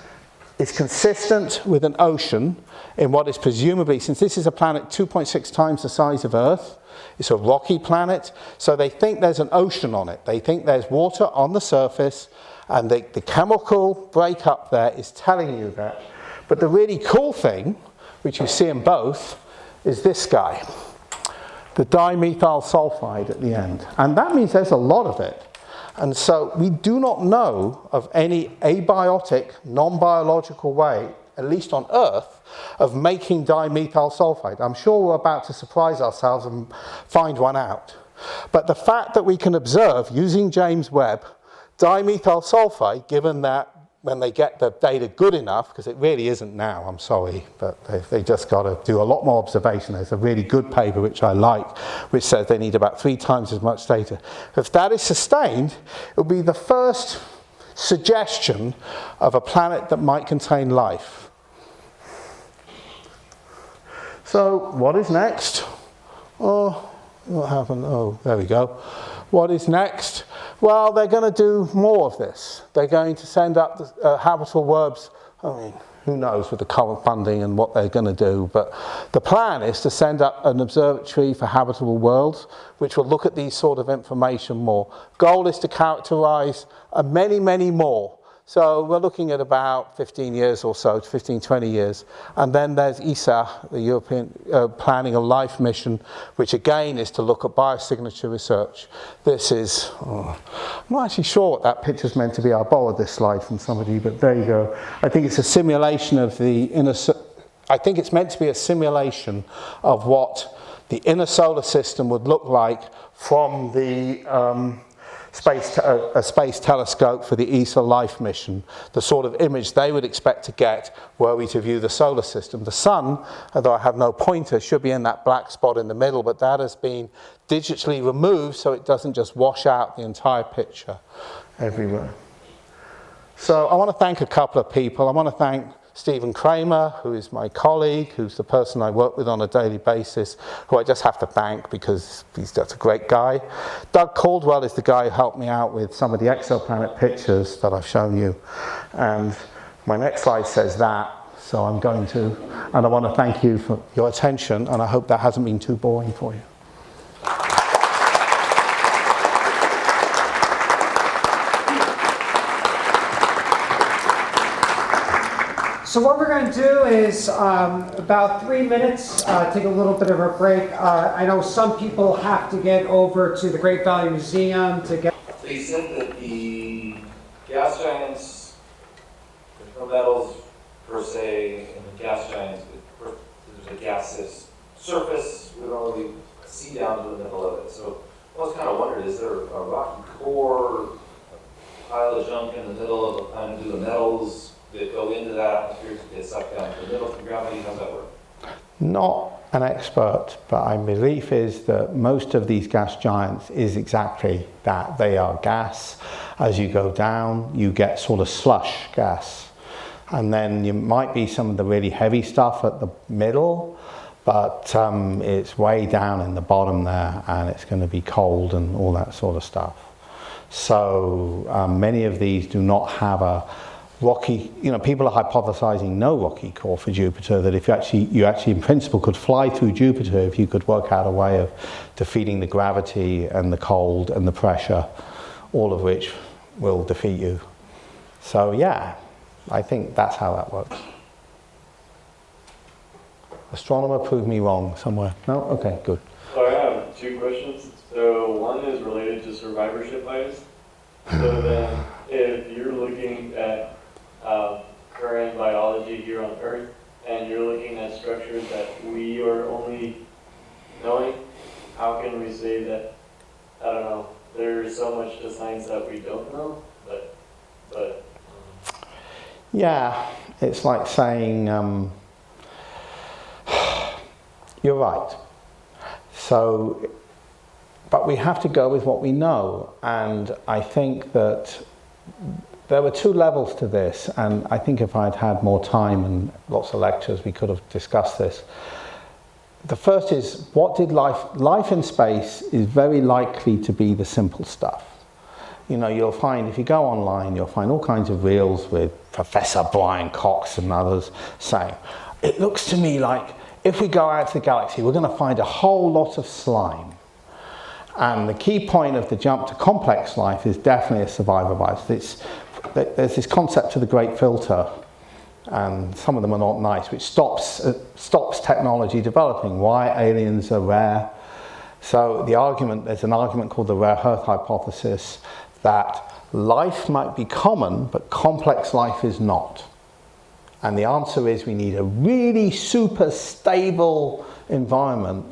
is consistent with an ocean in what is presumably, since this is a planet 2.6 times the size of Earth, it's a rocky planet, so they think there's an ocean on it. They think there's water on the surface, and the chemical breakup there is telling you that. But the really cool thing, which you see in both, is this guy, the dimethyl sulfide at the end. And that means there's a lot of it. And so we do not know of any abiotic, non-biological way, at least on Earth, of making dimethyl sulfide. I'm sure we're about to surprise ourselves and find one out. But the fact that we can observe, using James Webb, dimethyl sulfide, given that when they get the data good enough, because it really isn't now, I'm sorry, but they just got to do a lot more observation. There's a really good paper which I like, which says they need about 3 times as much data. If that is sustained, it will be the first suggestion of a planet that might contain life. So what is next? Oh, what happened? Oh, there we go. What is next? Well, they're going to do more of this. They're going to send up the habitable worlds. I mean, who knows with the current funding and what they're going to do. But the plan is to send up an observatory for habitable worlds, which will look at these sort of information more. Goal is to characterize many, many more. So we're looking at about 15 years or so, 15, 20 years. And then there's ESA, the European Planning a Life mission, which again is to look at biosignature research. This is, I'm not actually sure what that picture's meant to be. I borrowed this slide from somebody, but there you go. I think it's a simulation of the inner, I think it's meant to be a simulation of what the inner solar system would look like from the a space telescope for the ESA Life mission, the sort of image they would expect to get were we to view the solar system. The sun, although I have no pointer, should be in that black spot in the middle, but that has been digitally removed so it doesn't just wash out the entire picture everywhere. So I want to thank a couple of people. I want to thank Stephen Kramer, who is my colleague, who's the person I work with on a daily basis, who I just have to thank because he's just a great guy. Doug Caldwell is the guy who helped me out with some of the exoplanet pictures that I've shown you. And my next slide says that, so I'm going to. And I want to thank you for your attention, and I hope that hasn't been too boring for you. So what we're going to do is about 3 minutes, take a little bit of a break. I know some people have to get over to the Great Valley Museum to get... They said that the gas giants, there's no metals, for, say, in the gas giants, there's a gaseous surface, we don't really see down to the middle of it. So I was kind of wondering, is there a rocky core, a pile of junk in the middle of, and do the metals that go into that atmosphere get sucked down to the middle through gravity? How does that work? Not an expert, but my belief is that most of these gas giants is exactly that. They are gas. As you go down, you get sort of slush gas. And then you might be some of the really heavy stuff at the middle, but it's way down in the bottom there, and it's going to be cold and all that sort of stuff. So many of these do not have a rocky, people are hypothesizing no rocky core for Jupiter, that if you actually in principle could fly through Jupiter if you could work out a way of defeating the gravity and the cold and the pressure, all of which will defeat you. So yeah, I think that's how that works. Astronomer, prove me wrong somewhere. No? Okay, good. So I have two questions. So one is related to survivorship bias. So then if you're looking at current biology here on Earth, and you're looking at structures that we are only knowing, how can we say that, I don't know, there's so much to science that we don't know, but Yeah, it's like saying, you're right. So, but we have to go with what we know, and I think that there were two levels to this, and I think if I'd had more time and lots of lectures, we could have discussed this. The first is, what did life in space is very likely to be the simple stuff. You'll find, if you go online, you'll find all kinds of reels with Professor Brian Cox and others saying, it looks to me like if we go out to the galaxy, we're going to find a whole lot of slime. And the key point of the jump to complex life is definitely a survivor bias. There's this concept of the great filter, and some of them are not nice, which stops technology developing. Why aliens are rare. So there's an argument called the rare earth hypothesis, that life might be common, but complex life is not. And the answer is we need a really super stable environment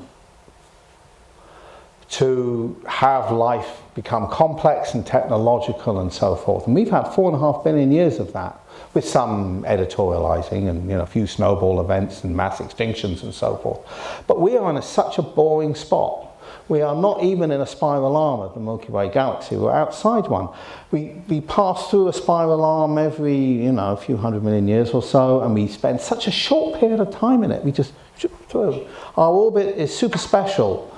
to have life become complex and technological and so forth. And we've had 4.5 billion years of that, with some editorializing and a few snowball events and mass extinctions and so forth. But we are in such a boring spot. We are not even in a spiral arm of the Milky Way galaxy. We're outside one. We pass through a spiral arm every a few 100 million years or so, and we spend such a short period of time in it. We just shoot through. Our orbit is super special.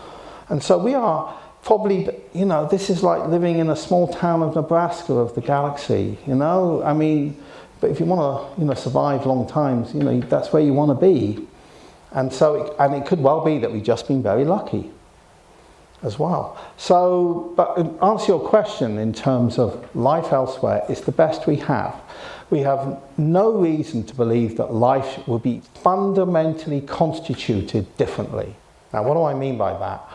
And so we are probably, this is like living in a small town of Nebraska of the galaxy, I mean, but if you want to, survive long times, that's where you want to be. And so, it could well be that we've just been very lucky as well. So, but to answer your question in terms of life elsewhere, it's the best we have. We have no reason to believe that life will be fundamentally constituted differently. Now, what do I mean by that?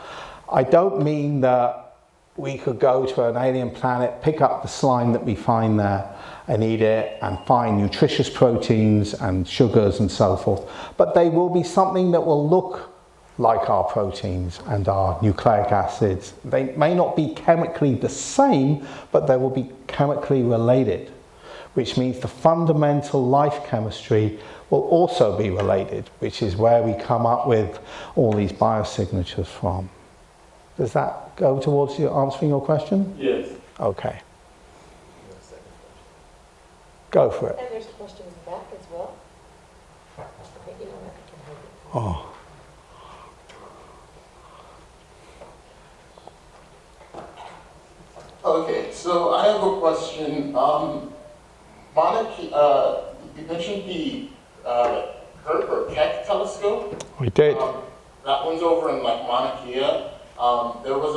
I don't mean that we could go to an alien planet, pick up the slime that we find there and eat it and find nutritious proteins and sugars and so forth. But they will be something that will look like our proteins and our nucleic acids. They may not be chemically the same, but they will be chemically related, which means the fundamental life chemistry will also be related, which is where we come up with all these biosignatures from. Does that go towards you answering your question? yes. Okay. Go for it. And there's questions back as well. Okay, I can hold it. Oh. Okay, so I have a question. You mentioned the Herc or Keck telescope. We did. That one's over in Mauna Kea. There was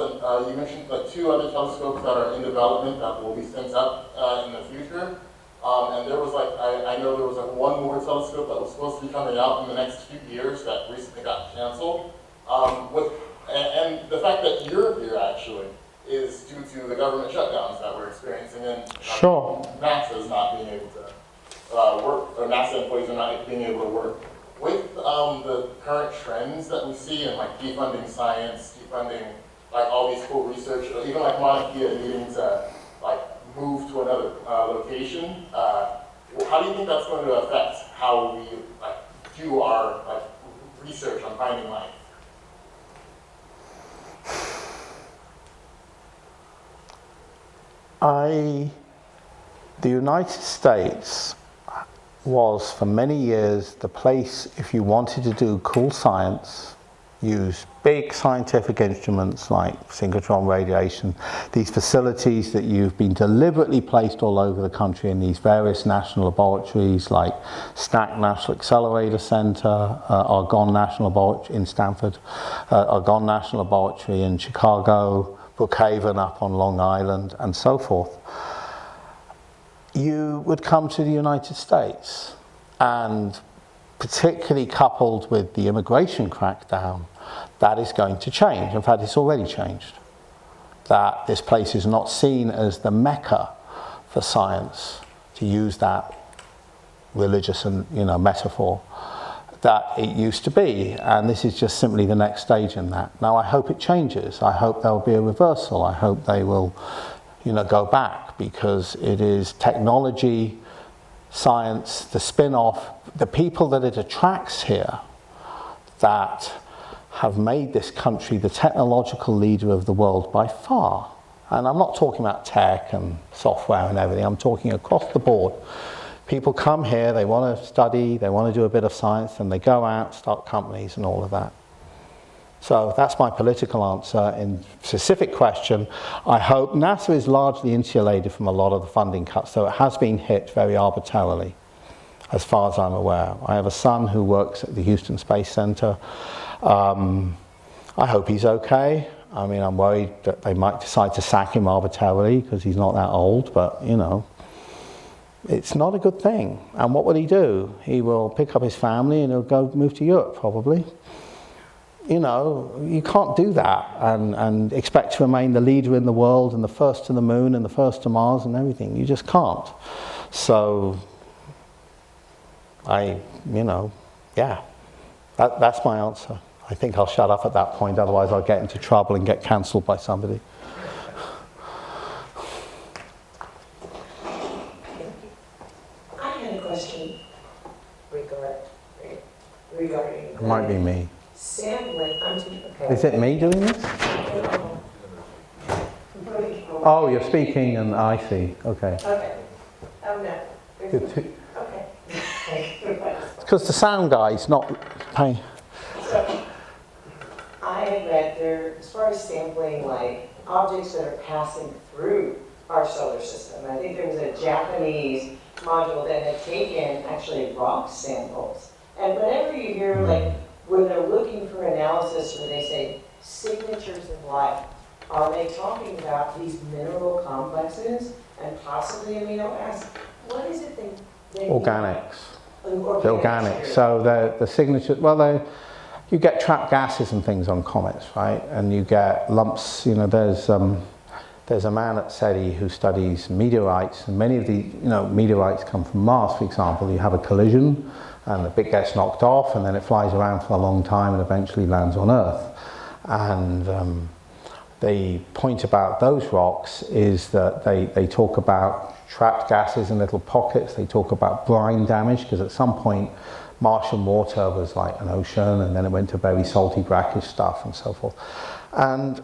you mentioned 2 other telescopes that are in development that will be sent up in the future. And there was I know there was one more telescope that was supposed to be coming out in the next few years that recently got canceled. And the fact that you're here actually is due to the government shutdowns that we're experiencing and Sure. NASA's not being able to work, or NASA employees are not being able to work. With the current trends that we see in like defunding science, defunding like all these cool research, or even like Mauna Kea needing to like move to another location, how do you think that's going to affect how we like do our like research on finding life? The United States was for many years the place, if you wanted to do cool science, use big scientific instruments like synchrotron radiation, these facilities that you've been deliberately placed all over the country in these various national laboratories like SNAC National Accelerator Center, Argonne National Laboratory in Stanford, Argonne National Laboratory in Chicago, Brookhaven up on Long Island, and so forth. You would come to the United States, and particularly coupled with the immigration crackdown, that is going to change. In fact, it's already changed. That this place is not seen as the mecca for science, to use that religious and metaphor, that it used to be. And this is just simply the next stage in that. Now, I hope it changes. I hope there will be a reversal. I hope they will go back, because it is technology, science, the spin-off, the people that it attracts here that have made this country the technological leader of the world by far. And I'm not talking about tech and software and everything, I'm talking across the board. People come here, they want to study, they want to do a bit of science, and they go out, start companies and all of that. So that's my political answer. In specific question, I hope NASA is largely insulated from a lot of the funding cuts, so it has been hit very arbitrarily, as far as I'm aware. I have a son who works at the Houston Space Center. I hope he's okay. I mean, I'm worried that they might decide to sack him arbitrarily because he's not that old, but it's not a good thing. And what will he do? He will pick up his family and he'll go move to Europe, probably. You can't do that and expect to remain the leader in the world and the first to the moon and the first to Mars and everything. You just can't. So, that's my answer. I think I'll shut up at that point, otherwise I'll get into trouble and get cancelled by somebody. I had a question regarding. It might be me. Sampling. Okay. Is it me doing this? Oh, you're speaking and I see. Okay. Okay. Oh, no. Okay. It's because the sound guy's not paying. So, I have read there, as far as sampling, like objects that are passing through our solar system. I think there was a Japanese module that had taken actually rock samples. And whenever you hear, like, when they're looking for analysis, where they say signatures of life, are they talking about these mineral complexes and possibly amino acids? What is it they Organics. The Organics. organics. So the signature, you get trapped gases and things on comets, right? And you get lumps. There's a man at SETI who studies meteorites, and many of the meteorites come from Mars, for example. You have a collision, and the bit gets knocked off, and then it flies around for a long time and eventually lands on Earth. And the point about those rocks is that they talk about trapped gases in little pockets. They talk about brine damage, because at some point Martian water was like an ocean, and then it went to very salty brackish stuff and so forth. And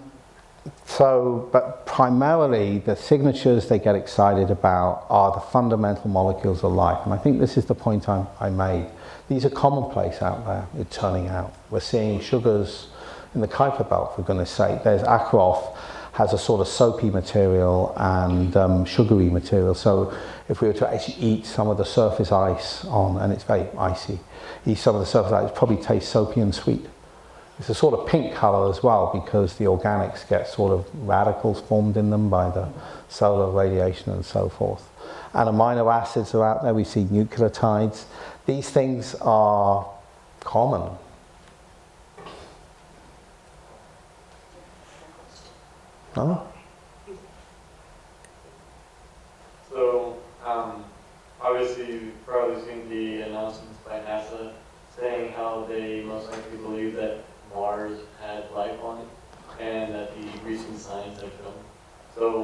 so, but primarily the signatures they get excited about are the fundamental molecules of life. And I think this is the point I made. These are commonplace out there, it's turning out. We're seeing sugars in the Kuiper Belt, for goodness sake. There's Akroth, has a sort of soapy material and sugary material. So if we were to actually eat some of the surface ice and it's very icy, eat some of the surface ice, it probably tastes soapy and sweet. It's a sort of pink color as well, because the organics get sort of radicals formed in them by the solar radiation and so forth. And amino acids are out there. We see nucleotides. These things are common. No? So, obviously, from to believe that Mars had life on it, and that the recent signs have shown. So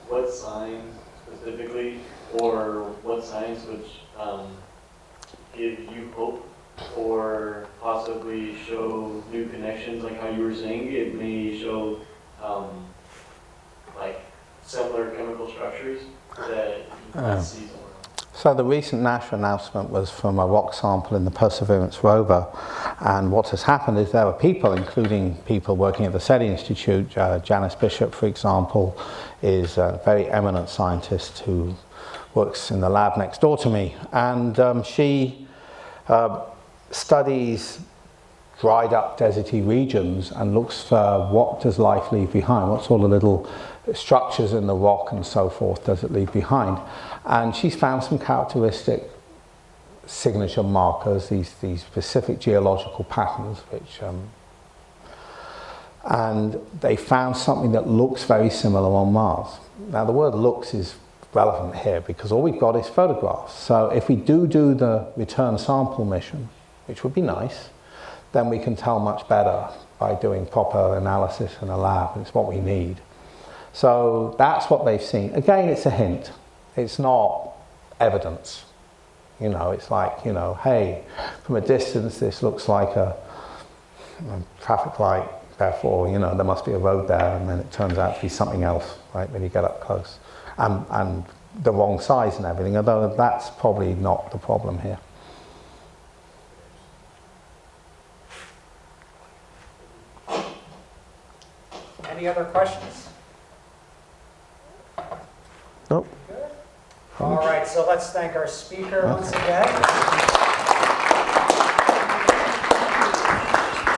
what signs specifically, or what signs which give you hope, or possibly show new connections, like how you were saying, it may show like similar chemical structures that you can see somewhere else? So the recent NASA announcement was from a rock sample in the Perseverance rover, and what has happened is there are people, including people working at the SETI Institute. Janice Bishop, for example, is a very eminent scientist who works in the lab next door to me, and she studies dried up deserty regions and looks for what does life leave behind, what sort of little structures in the rock and so forth does it leave behind. And she's found some characteristic signature markers, these specific geological patterns, which and they found something that looks very similar on Mars. Now the word looks is relevant here because all we've got is photographs. So if we do the return sample mission, which would be nice, then we can tell much better by doing proper analysis in a lab. It's what we need. So that's what they've seen. Again, it's a hint. It's not evidence. You know, it's like, you know, hey, from a distance this looks like a traffic light, therefore, you know, there must be a road there, and then it turns out to be something else, right, when you get up close. And the wrong size and everything, although that's probably not the problem here. Any other questions? Nope. All right, so let's thank our speaker once again.